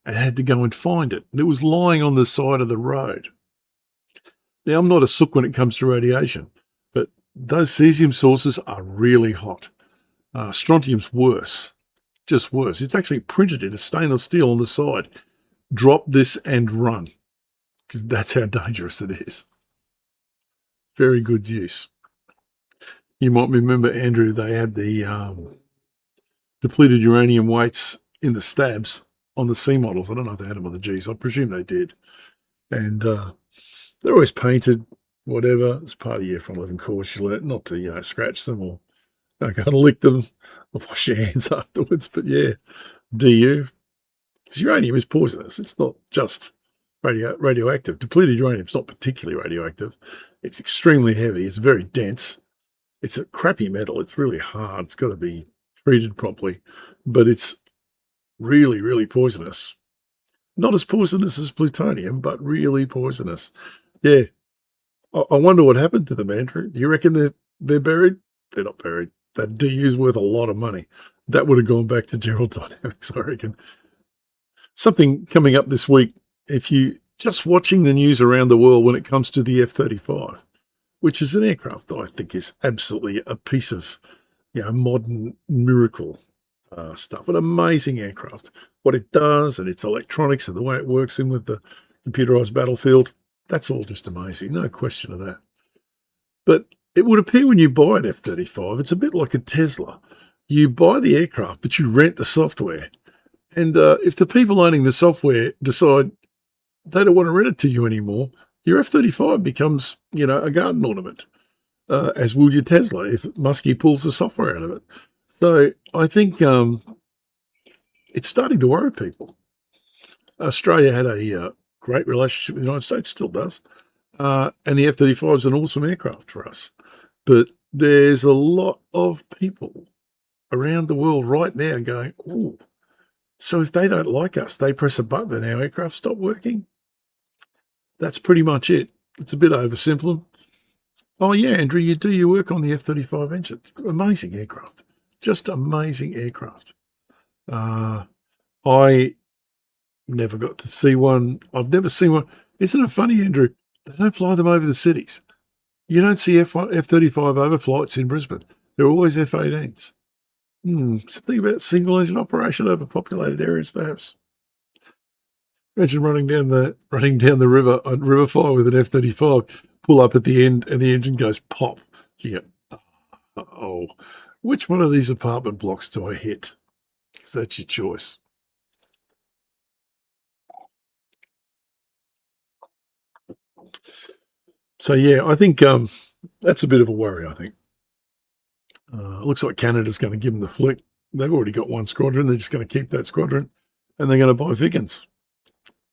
and had to go and find it. And it was lying on the side of the road. Now, I'm not a sook when it comes to radiation, but those cesium sources are really hot. Strontium's worse, just worse. It's actually printed in a stainless steel on the side. Drop this and run, because that's how dangerous it is. Very good use. You might remember, Andrew, they had the depleted uranium weights in the stabs on the C models. I don't know if they had them on the Gs. I presume they did. And they're always painted, whatever. It's part of your F11 course. You learn not to, scratch them or go and lick them or wash your hands afterwards. But yeah, DU. Because uranium is poisonous. It's not just radioactive. Depleted uranium is not particularly radioactive. It's extremely heavy. It's very dense. It's a crappy metal. It's really hard. It's got to be treated properly. But it's really, really poisonous. Not as poisonous as plutonium, but really poisonous. Yeah. I wonder what happened to them, Andrew. Do you reckon they're buried? They're not buried. That DU's worth a lot of money. That would have gone back to General Dynamics, I reckon. Something coming up this week, if you just watching the news around the world when it comes to the F-35, which is an aircraft that I think is absolutely a piece of modern miracle stuff. An amazing aircraft. What it does and its electronics and the way it works in with the computerized battlefield, that's all just amazing. No question of that. But it would appear when you buy an F-35, it's a bit like a Tesla. You buy the aircraft, but you rent the software. And if the people owning the software decide they don't want to rent it to you anymore, your F-35 becomes, a garden ornament, as will your Tesla if Muskie pulls the software out of it. So I think it's starting to worry people. Australia had a great relationship with the United States, still does. And the F-35 is an awesome aircraft for us. But there's a lot of people around the world right now going, oh, so if they don't like us, they press a button and our aircraft stop working? That's pretty much it. It's a bit oversimple. Oh, yeah, Andrew, you do your work on the F-35 engine. Amazing aircraft. Just amazing aircraft. I never got to see one. I've never seen one. Isn't it funny, Andrew? They don't fly them over the cities. You don't see F-35 overflights in Brisbane. They're always F-18s. Something about single engine operation over populated areas, perhaps. Imagine running down the river on Riverfire with an F-35, pull up at the end, and the engine goes pop. You go, oh, which one of these apartment blocks do I hit? Because that's your choice. So yeah, I think that's a bit of a worry. I think it looks like Canada's going to give them the flick. They've already got one squadron. They're just going to keep that squadron, and they're going to buy Vickens.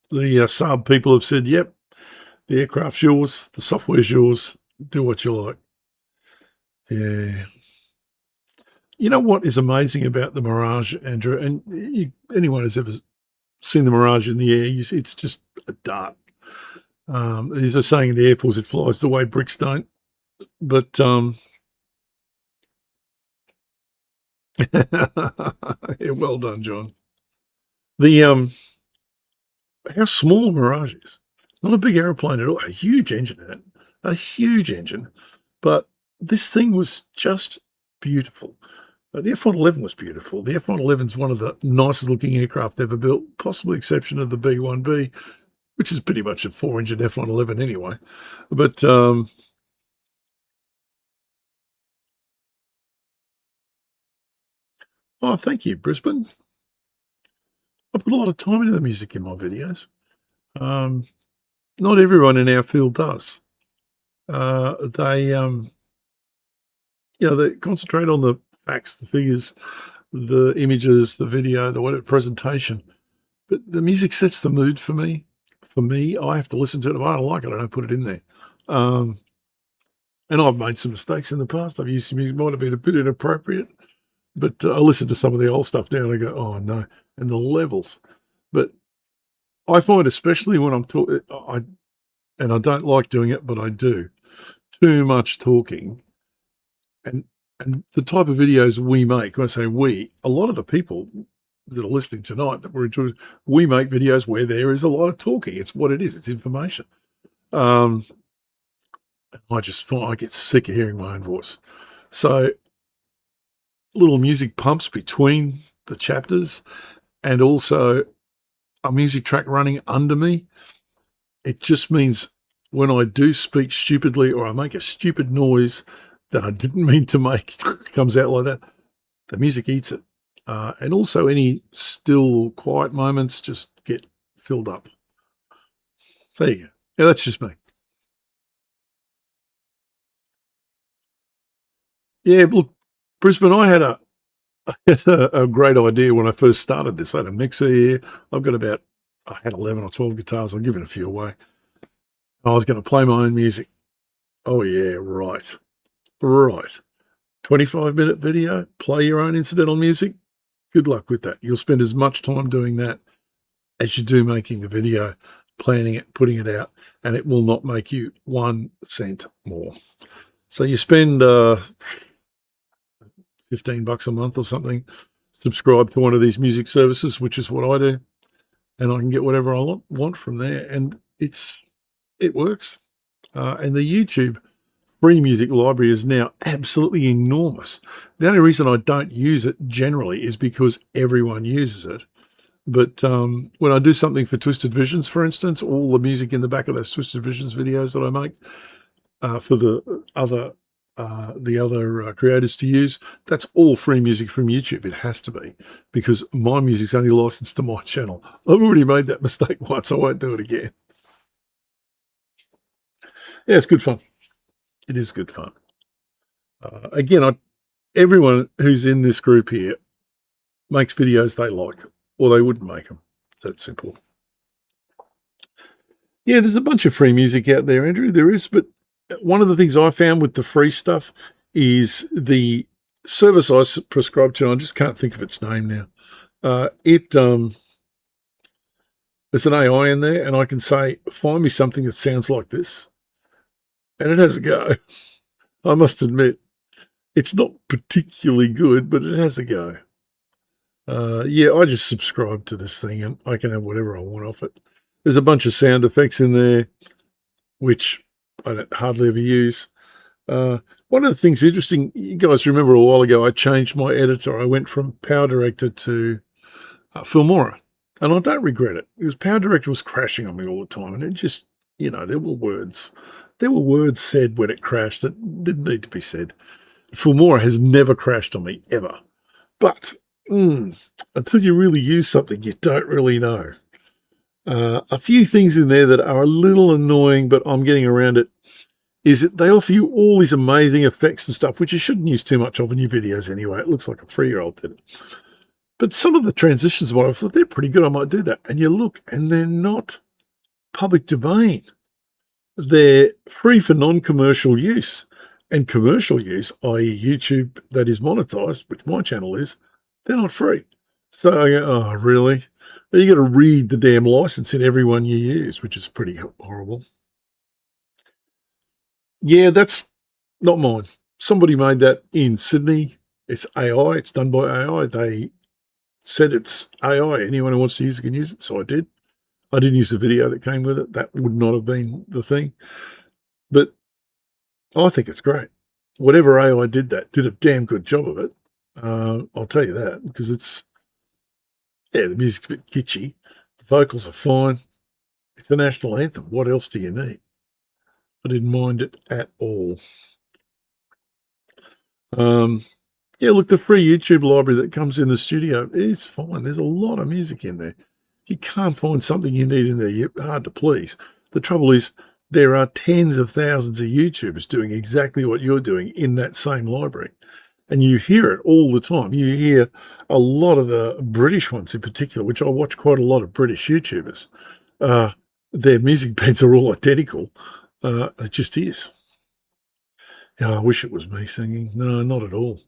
The Saab people have said, "Yep, the aircraft's yours, the software's yours. Do what you like." Yeah. You know what is amazing about the Mirage, Andrew, and anyone who's ever seen the Mirage in the air, it's just a dart. There's a saying in the Air Force, it flies the way bricks don't. But yeah, well done, John. The how small a Mirage is. Not a big aeroplane at all. A huge engine in it. A huge engine. But this thing was just beautiful. The F-111 was beautiful. The F-111 is one of the nicest looking aircraft ever built, possibly exception of the B-1B, which is pretty much a 4-engine F-111 anyway. But oh, thank you, Brisbane. I put a lot of time into the music in my videos. Not everyone in our field does. They concentrate on the facts, the figures, the images, the video, the whatever presentation. But the music sets the mood for me. For me, I have to listen to it. If I don't like it, I don't put it in there. And I've made some mistakes in the past. I've used some music, might have been a bit inappropriate, but I listen to some of the old stuff now and I go, oh no, and the levels. But I find, especially when I'm talking, and I don't like doing it, but I do, too much talking. And the type of videos we make, when I say we, a lot of the people that are listening tonight that we're into, we make videos where there is a lot of talking. It's what it is. It's information. I just find I get sick of hearing my own voice. So little music pumps between the chapters and also a music track running under me. It just means when I do speak stupidly or I make a stupid noise that I didn't mean to make, comes out like that, the music eats it. And also any still quiet moments just get filled up. There you go. Yeah, that's just me. Yeah, look, Brisbane, I had a great idea when I first started this. I had a mixer here. I had 11 or 12 guitars. I'm giving a few away. I was going to play my own music. Oh, yeah, right. Right. 25-minute video, play your own incidental music. Good luck with that. You'll spend as much time doing that as you do making the video, planning it, putting it out, and it will not make you 1 cent more. So you spend $15 a month or something, subscribe to one of these music services, which is what I do, and I can get whatever I want from there, and it works. And the YouTube free music library is now absolutely enormous. The only reason I don't use it generally is because everyone uses it. But when I do something for Twisted Visions, for instance, all the music in the back of those Twisted Visions videos that I make for the other the other creators to use. That's all free music from YouTube. It has to be, because my music's only licensed to my channel. I've already made that mistake once. I won't do it again. Yeah, it's good fun. It is good fun. Again, everyone who's in this group here makes videos they like, or they wouldn't make them. It's that simple. Yeah, there's a bunch of free music out there, Andrew. There is, but one of the things I found with the free stuff is the service I prescribe to, I just can't think of its name now. There's an AI in there, and I can say, find me something that sounds like this. And it has a go. I must admit, it's not particularly good, but it has a go. Yeah, I just subscribe to this thing, and I can have whatever I want off it. There's a bunch of sound effects in there, which I don't hardly ever use. One of the things interesting, you guys remember a while ago, I changed my editor. I went from Power Director to Filmora, and I don't regret it, because Power Director was crashing on me all the time, and it just, there were words. There were words said when it crashed that didn't need to be said. Filmora has never crashed on me, ever. But until you really use something, you don't really know. A few things in there that are a little annoying, but I'm getting around it, is that they offer you all these amazing effects and stuff, which you shouldn't use too much of in your videos anyway. It looks like a 3-year-old did it. But some of the transitions, what I thought, they're pretty good. I might do that. And you look, and they're not public domain. They're free for non-commercial use. And commercial use, i.e. YouTube that is monetized, which my channel is, they're not free. So I go, oh, really? You got to read the damn license in every one you use, which is pretty horrible. Yeah, that's not mine. Somebody made that in Sydney. It's AI. It's done by AI. They said it's AI. Anyone who wants to use it can use it. So I did. I didn't use the video that came with it. That would not have been the thing. But I think it's great. Whatever AI did a damn good job of it. I'll tell you that, because the music's a bit kitschy. The vocals are fine. It's the national anthem. What else do you need? I didn't mind it at all. Yeah, look, the free YouTube library that comes in the studio is fine. There's a lot of music in there. If you can't find something you need in there, you're hard to please. The trouble is, there are tens of thousands of YouTubers doing exactly what you're doing in that same library. And you hear it all the time. You hear a lot of the British ones in particular, which I watch quite a lot of British YouTubers. Their music beds are all identical. It just is. I wish it was me singing. No, not at all.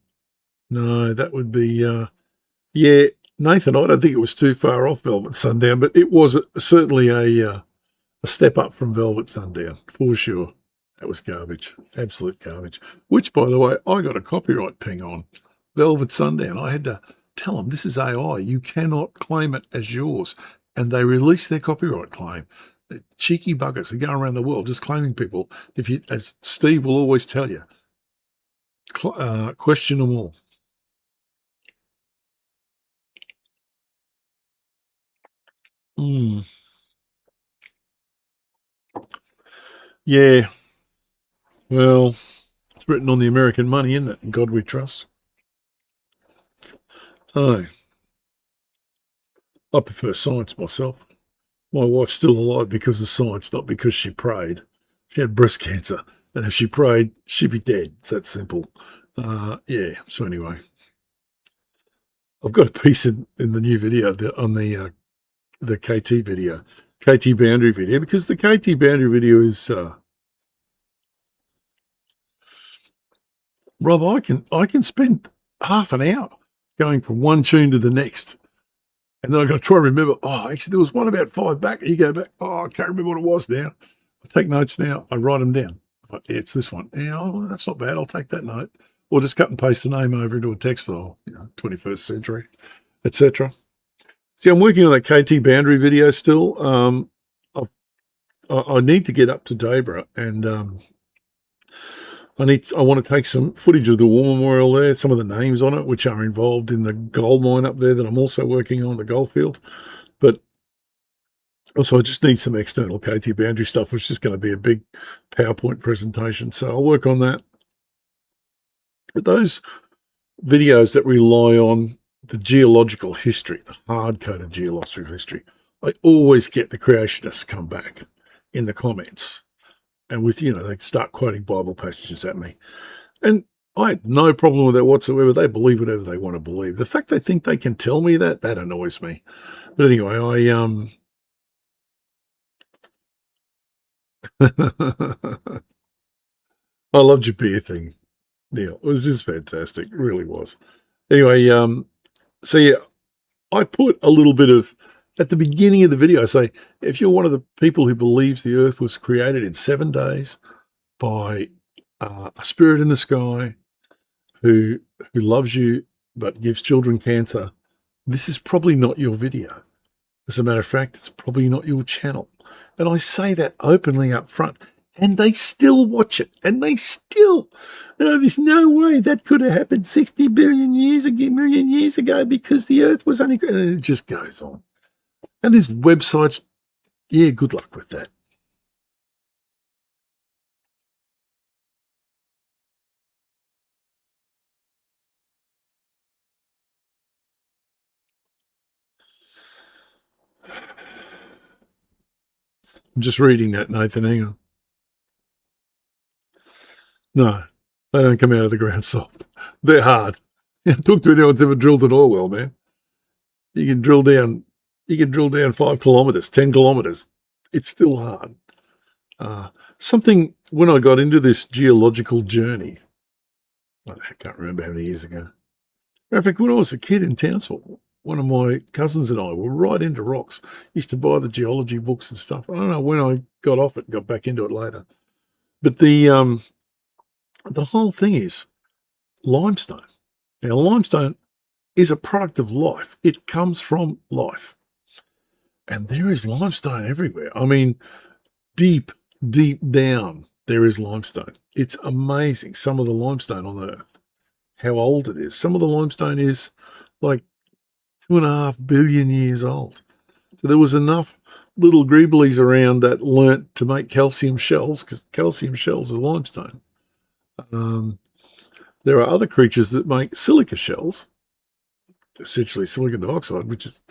No, that would be, yeah, Nathan, I don't think it was too far off Velvet Sundown, but it was certainly a step up from Velvet Sundown, for sure. That was garbage, absolute garbage, which, by the way, I got a copyright ping on. Velvet Sundown, I had to tell them, this is AI, you cannot claim it as yours. And they released their copyright claim. The cheeky buggers that go around the world just claiming people. If you, as Steve will always tell you, question them all. Yeah. Well, it's written on the American money, isn't it? In God we trust. So, I prefer science myself. My wife's still alive because of science, not because she prayed. She had breast cancer, and if she prayed, she'd be dead. It's that simple. Yeah, so anyway. I've got a piece in the new video on the KT video, KT boundary video, because the KT boundary video is, Rob, I can spend half an hour going from one tune to the next. And then I've got to try to remember, actually, there was one about 5 back. You go back, I can't remember what it was now. I take notes now. I write them down. Yeah, it's this one. Yeah, that's not bad. I'll take that note. Or just cut and paste the name over into a text file, 21st century, etc. See, I'm working on that KT boundary video still. I need to get up to Debra, and I want to take some footage of the War Memorial there, some of the names on it, which are involved in the gold mine up there that I'm also working on, the gold field. But also I just need some external KT boundary stuff, which is going to be a big PowerPoint presentation. So I'll work on that. But those videos that rely on the geological history, the hard-coded geological history, I always get the creationists come back in the comments. And with, they start quoting Bible passages at me. And I had no problem with that whatsoever. They believe whatever they want to believe. The fact they think they can tell me that annoys me. But anyway, I loved your beer thing, Neil. It was just fantastic. It really was. Anyway, so yeah, I put a little bit of, at the beginning of the video, I say, if you're one of the people who believes the earth was created in 7 days by a spirit in the sky who loves you but gives children cancer, this is probably not your video. As a matter of fact, it's probably not your channel. And I say that openly up front. And they still watch it. And they still, there's no way that could have happened 60 million years ago because the earth was only, and it just goes on. And there's websites, yeah, good luck with that. I'm just reading that, Nathan. Hang on. No, they don't come out of the ground soft. They're hard. Talk to anyone's ever drilled an oil well, man. You can drill down 5 kilometers, 10 kilometers. It's still hard. Something, when I got into this geological journey, I can't remember how many years ago. Matter of fact, when I was a kid in Townsville, one of my cousins and I were right into rocks. Used to buy the geology books and stuff. I don't know when I got off it and got back into it later. But the whole thing is limestone. Now, limestone is a product of life. It comes from life. And there is limestone everywhere. I mean, deep down, there is limestone. It's amazing, some of the limestone on Earth, how old it is. Some of the limestone is like 2.5 billion years old. So there was enough little greeblies around that learnt to make calcium shells, because calcium shells are limestone. There are other creatures that make silica shells, essentially silicon dioxide, which is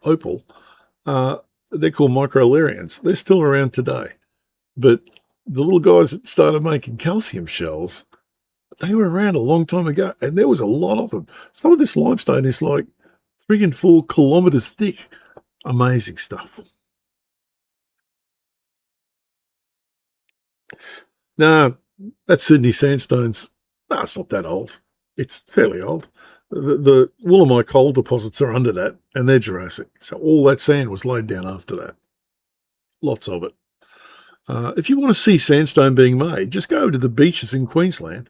opal. They're called microlarians. They're still around today. But the little guys that started making calcium shells, they were around a long time ago, and there was a lot of them. Some of this limestone is like 3 and 4 kilometers thick. Amazing stuff. Now, that Sydney sandstone's, no, it's not that old. It's fairly old. The Wollemi coal deposits are under that, and they're Jurassic. So all that sand was laid down after that. Lots of it. If you want to see sandstone being made, just go to the beaches in Queensland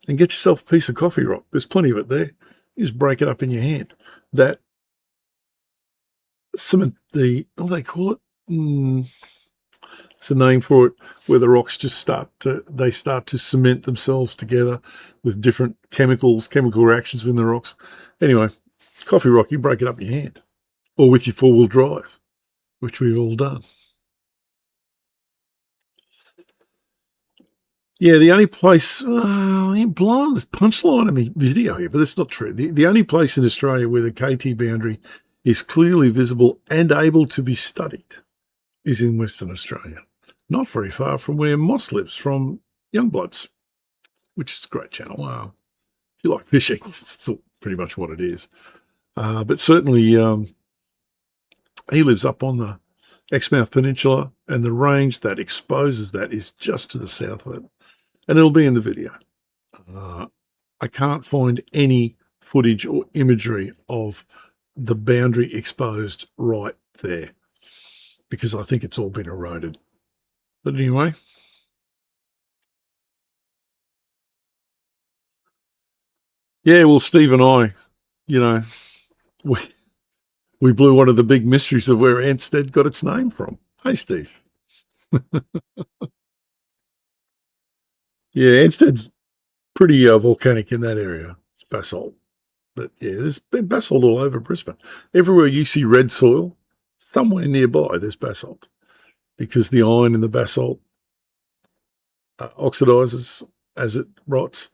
and get yourself a piece of coffee rock. There's plenty of it there. You just break it up in your hand. That cement, what do they call it? It's a name for it, where the rocks just start to cement themselves together with different chemical reactions within the rocks. Anyway, coffee rock, you break it up in your hand, or with your 4-wheel drive, which we've all done. Yeah, the only place, blind, there's punchline in my video here, but that's not true. The only place in Australia where the KT boundary is clearly visible and able to be studied is in Western Australia. Not very far from where Moss lives, from Youngbloods, which is a great channel. Wow. If you like fishing, it's pretty much what it is. But certainly he lives up on the Exmouth Peninsula, and the range that exposes that is just to the south of it. And it'll be in the video. I can't find any footage or imagery of the boundary exposed right there, because I think it's all been eroded. But anyway, yeah, well, Steve and I, we blew one of the big mysteries of where Anstead got its name from. Hey, Steve. Yeah, Anstead's pretty volcanic in that area. It's basalt. But yeah, there's been basalt all over Brisbane. Everywhere you see red soil, somewhere nearby there's basalt, because the iron in the basalt oxidizes as it rots.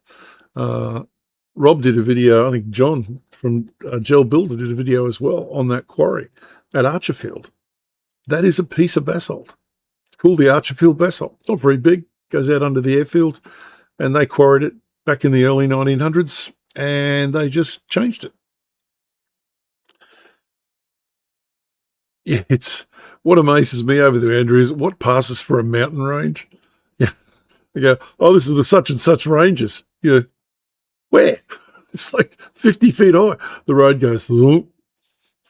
Rob did a video, I think John from Gel Builder did a video as well on that quarry at Archerfield. That is a piece of basalt. It's called the Archerfield basalt. It's not very big, goes out under the airfield, and they quarried it back in the early 1900s, and they just changed it. Yeah, it's what amazes me over there, Andrew, is what passes for a mountain range. Yeah, they go, oh, this is the such and such ranges. Yeah, where? It's like 50 feet high. The road goes, oh,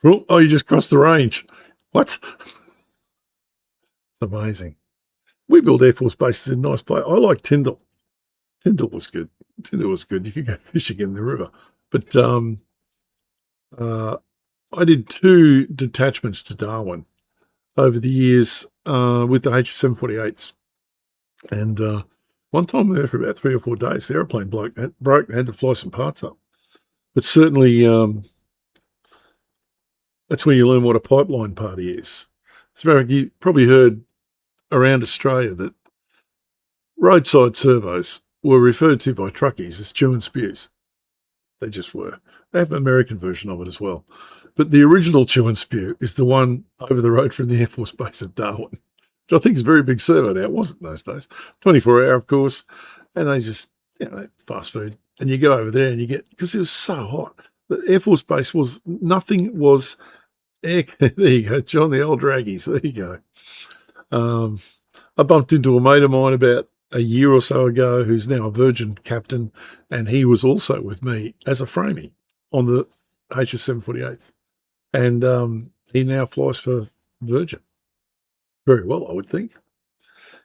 you just crossed the range. What? It's amazing. We build Air Force bases in nice places. I like Tyndall. Tyndall was good. Tyndall was good. You could go fishing in the river. But I did 2 detachments to Darwin over the years with the HS-748s. And one time there for about 3 or 4 days, the aeroplane broke and had to fly some parts up. But certainly that's when you learn what a pipeline party is. So you probably heard around Australia that roadside servos were referred to by truckies as chew and spews. They just were. They have an American version of it as well. But the original chew and spew is the one over the road from the Air Force Base at Darwin, which I think is a very big servo now. It wasn't in those days. 24-hour, of course. And they just, fast food. And you go over there and you get, because it was so hot. The Air Force Base was, nothing was air. There you go, John, the old draggies. There you go. I bumped into a mate of mine about a year or so ago who's now a Virgin captain, and he was also with me as a framie on the HS-748. And he now flies for Virgin. Very well, I would think.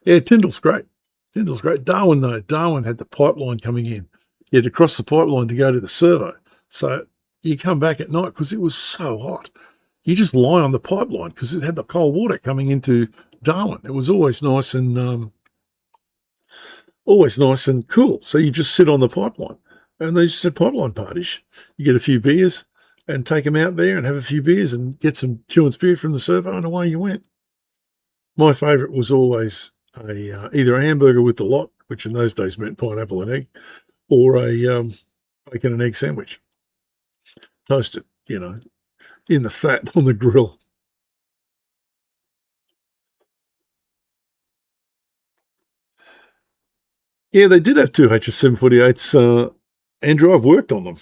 Yeah, Tyndall's great. Tyndall's great. Darwin, though, Darwin had the pipeline coming in. You had to cross the pipeline to go to the servo. So you come back at night because it was so hot. You just lie on the pipeline because it had the cold water coming into Darwin. It was always nice and cool. So you just sit on the pipeline, and they just had pipeline parties. You get a few beers and take them out there and have a few beers and get some chew and spew from the servo, and away you went. My favourite was always either a hamburger with the lot, which in those days meant pineapple and egg, or a bacon and egg sandwich, toasted, in the fat on the grill. Yeah, they did have 2 HS-748s. Andrew, I've worked on them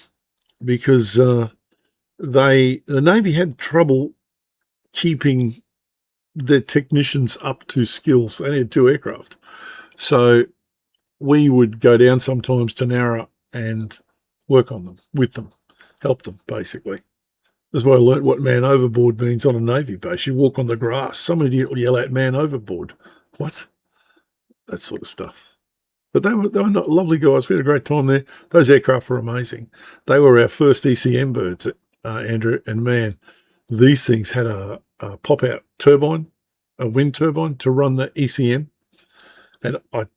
because the Navy had trouble keeping the technicians up to skills. They had 2 aircraft. So we would go down sometimes to Narra and work on them, with them, help them, basically. That's why I learnt what man overboard means on a Navy base. You walk on the grass. Somebody will yell out, man overboard. What? That sort of stuff. But they were not lovely guys. We had a great time there. Those aircraft were amazing. They were our first ECM birds, Andrew. And man, these things had a pop-out turbine, a wind turbine to run the ECM. And I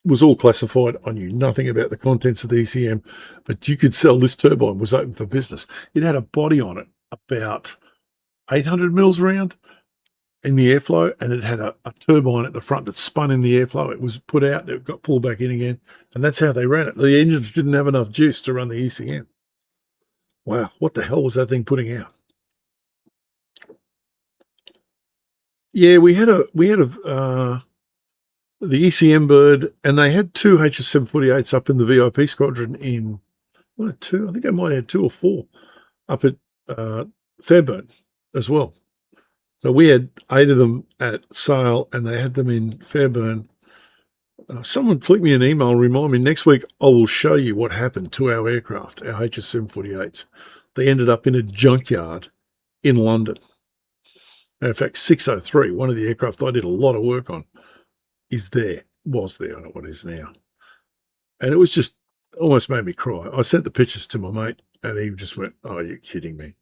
was all classified. I knew nothing about the contents of the ECM, but you could sell this turbine. Was open for business. It had a body on it about 800 mils round in the airflow, and it had a turbine at the front that spun in the airflow. It was put out, it got pulled back in again, and that's how they ran it. The engines didn't have enough juice to run the ECM. Wow, what the hell was that thing putting out? Yeah, we had the ECM bird, and they had 2 HS-748s up in the VIP squadron in, 2? I think I might have had 2 or 4 up at Fairburn as well. So we had 8 of them at Sale, and they had them in Fairburn. Someone flick me an email and remind me. Next week, I will show you what happened to our aircraft, our HS-748s. They ended up in a junkyard in London. And in fact, 603, one of the aircraft I did a lot of work on, was there. I don't know what it is now. And it was just almost made me cry. I sent the pictures to my mate, and he just went, oh, you're kidding me.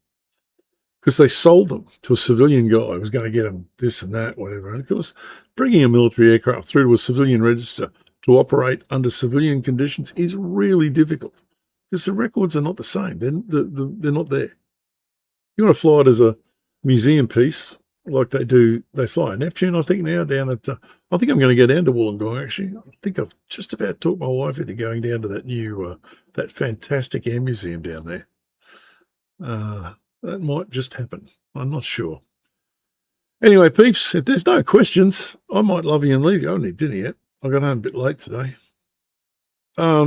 Because they sold them to a civilian guy who was going to get them this and that, whatever. And of course, bringing a military aircraft through to a civilian register to operate under civilian conditions is really difficult because the records are not the same. They're not there. You want to fly it as a museum piece like they do. They fly a Neptune, I think, now down at. I think I'm going to go down to Wollongong. Actually, I think I've just about talked my wife into going down to that new, that fantastic air museum down there. That might just happen. I'm not sure. Anyway, peeps, if there's no questions, I might love you and leave you. I haven't had dinner yet. I got home a bit late today. A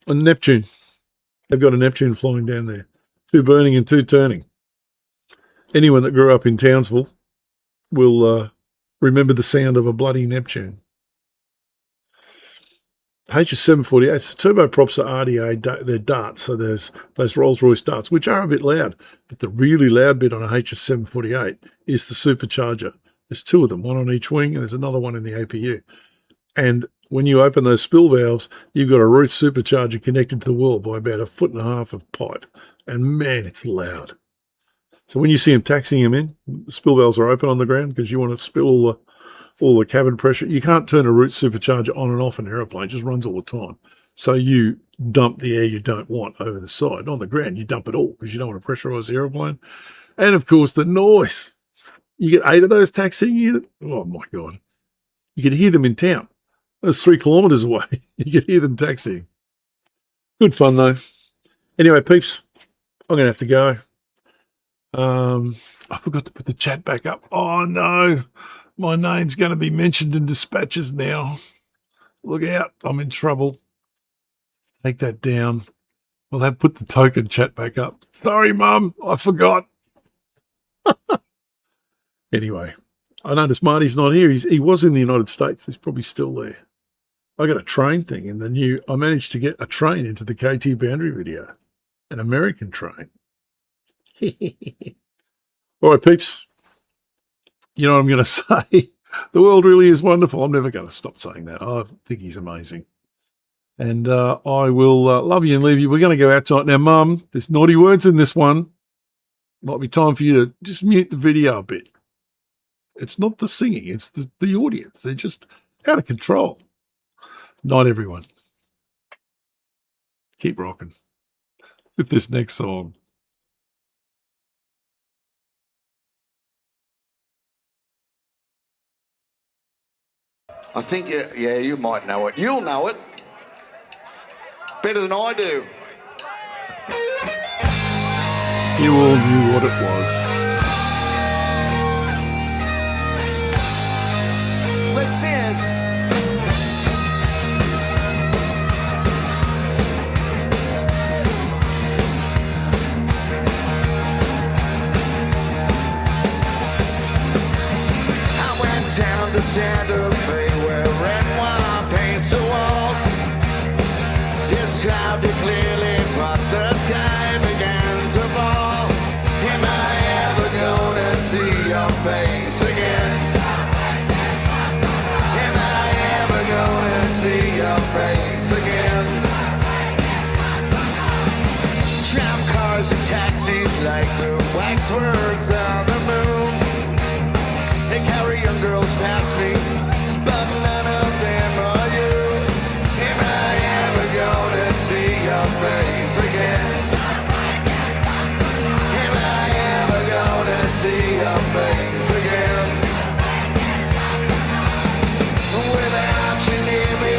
Neptune. They've got a Neptune flying down there. 2 burning and 2 turning. Anyone that grew up in Townsville will remember the sound of a bloody Neptune. HS748, the turboprops are RDA, they're darts, so there's those Rolls-Royce darts, which are a bit loud, but the really loud bit on a HS748 is the supercharger. There's 2 of them, one on each wing, and there's another one in the APU. And when you open those spill valves, you've got a Ruth supercharger connected to the wall by about 1.5 feet of pipe. And man, it's loud. So when you see them taxiing them in, the spill valves are open on the ground because you want to spill all the cabin pressure. You can't turn a Root supercharger on and off an aeroplane. It just runs all the time. So you dump the air you don't want over the side. On the ground, you dump it all because you don't want to pressurize the aeroplane. And, of course, the noise. You get 8 of those taxiing in. Oh, my God. You can hear them in town. That's 3 kilometres away. You can hear them taxiing. Good fun, though. Anyway, peeps, I'm going to have to go. I forgot to put the chat back up. Oh, no. My name's going to be mentioned in dispatches now. Look out. I'm in trouble. Take that down. We'll have put the token chat back up. Sorry, Mum. I forgot. Anyway, I noticed Marty's not here. He was in the United States. He's probably still there. I got a train thing in the new. I managed to get a train into the KT Boundary video. An American train. All right, peeps. You know what I'm going to say? The world really is wonderful. I'm never going to stop saying that. I think he's amazing. And I will love you and leave you. We're going to go out tonight. Now, Mum, there's naughty words in this one. Might be time for you to just mute the video a bit. It's not the singing. It's the audience. They're just out of control. Night, everyone. Keep rocking with this next song. I think, yeah, you might know it. You'll know it better than I do. You all knew what it was. Let's dance. I went down to Santa Fe where red wine paints the walls. Described it clearly, but the sky began to fall. Am I ever gonna see your face again? Am I ever gonna see your face again? Tram cars and taxis like the white birds on the moon. They carry young girls past me, but none of them are you. Am I ever gonna see your face again? Am I ever gonna see your face again? Without you near me,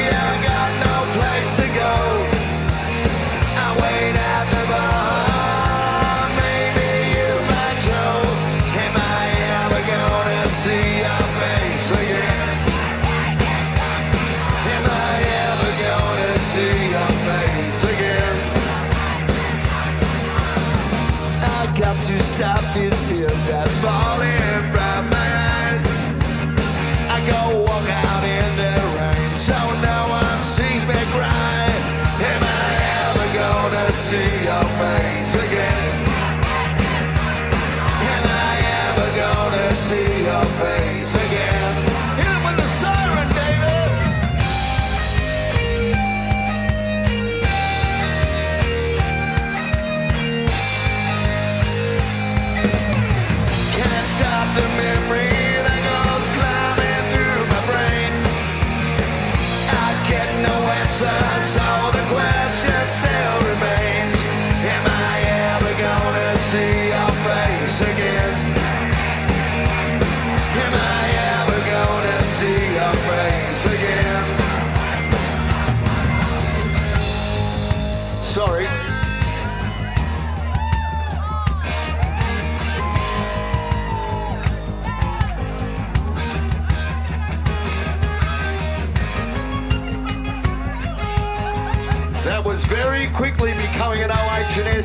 I got no place to go. I wait at the bar, maybe you might show. Am I ever gonna see your face again? Am I ever gonna see your face again? I got to stop these tears that's falling from my eyes. I go walk out in the rain so no one sees me cry. Am I ever gonna see your face again? Am I ever gonna see your face again? Hit him with the siren, David! Can't stop the memory that goes climbing through my brain. I get no answer, so the question still remains. Am I ever gonna see your face again?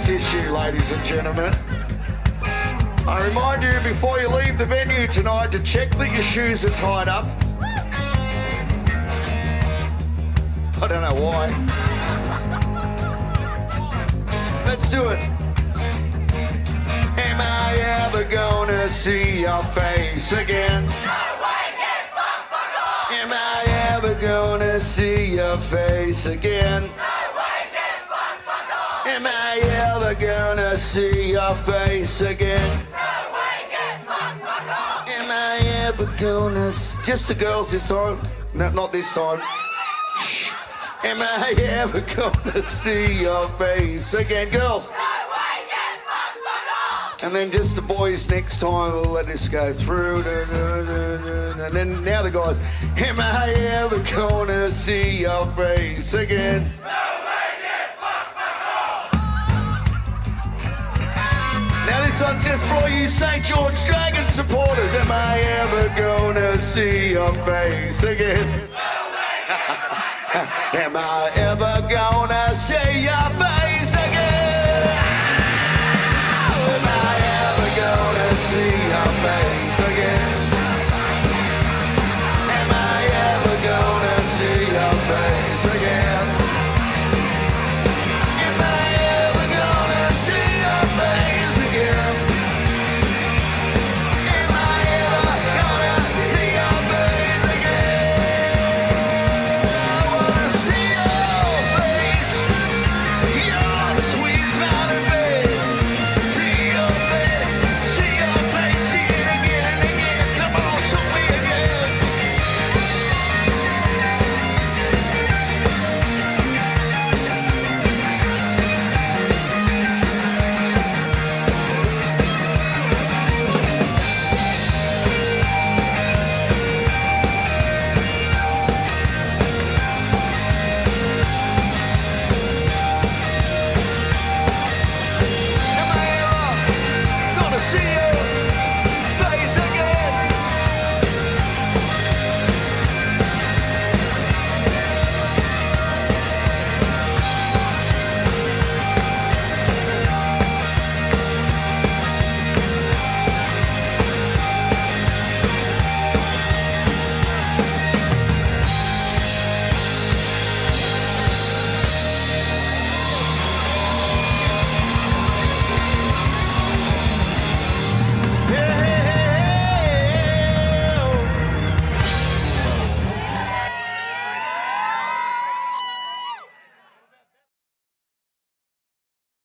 tissue, ladies and gentlemen. I remind you before you leave the venue tonight to check that your shoes are tied up. I don't know why. Let's do it. Am I ever gonna see your face again? Am I ever gonna see your face again? Am I ever gonna see your face again? Am I ever gonna... Just the girls this time. No, not this time. Shh. Am I ever gonna see your face again? Girls. And then just the boys next time. We'll let this go through. And then now the guys. Am I ever gonna see your face again? Now this one's just for all you St. George Dragon supporters. Am I ever gonna see your face again? Am I ever gonna see your face?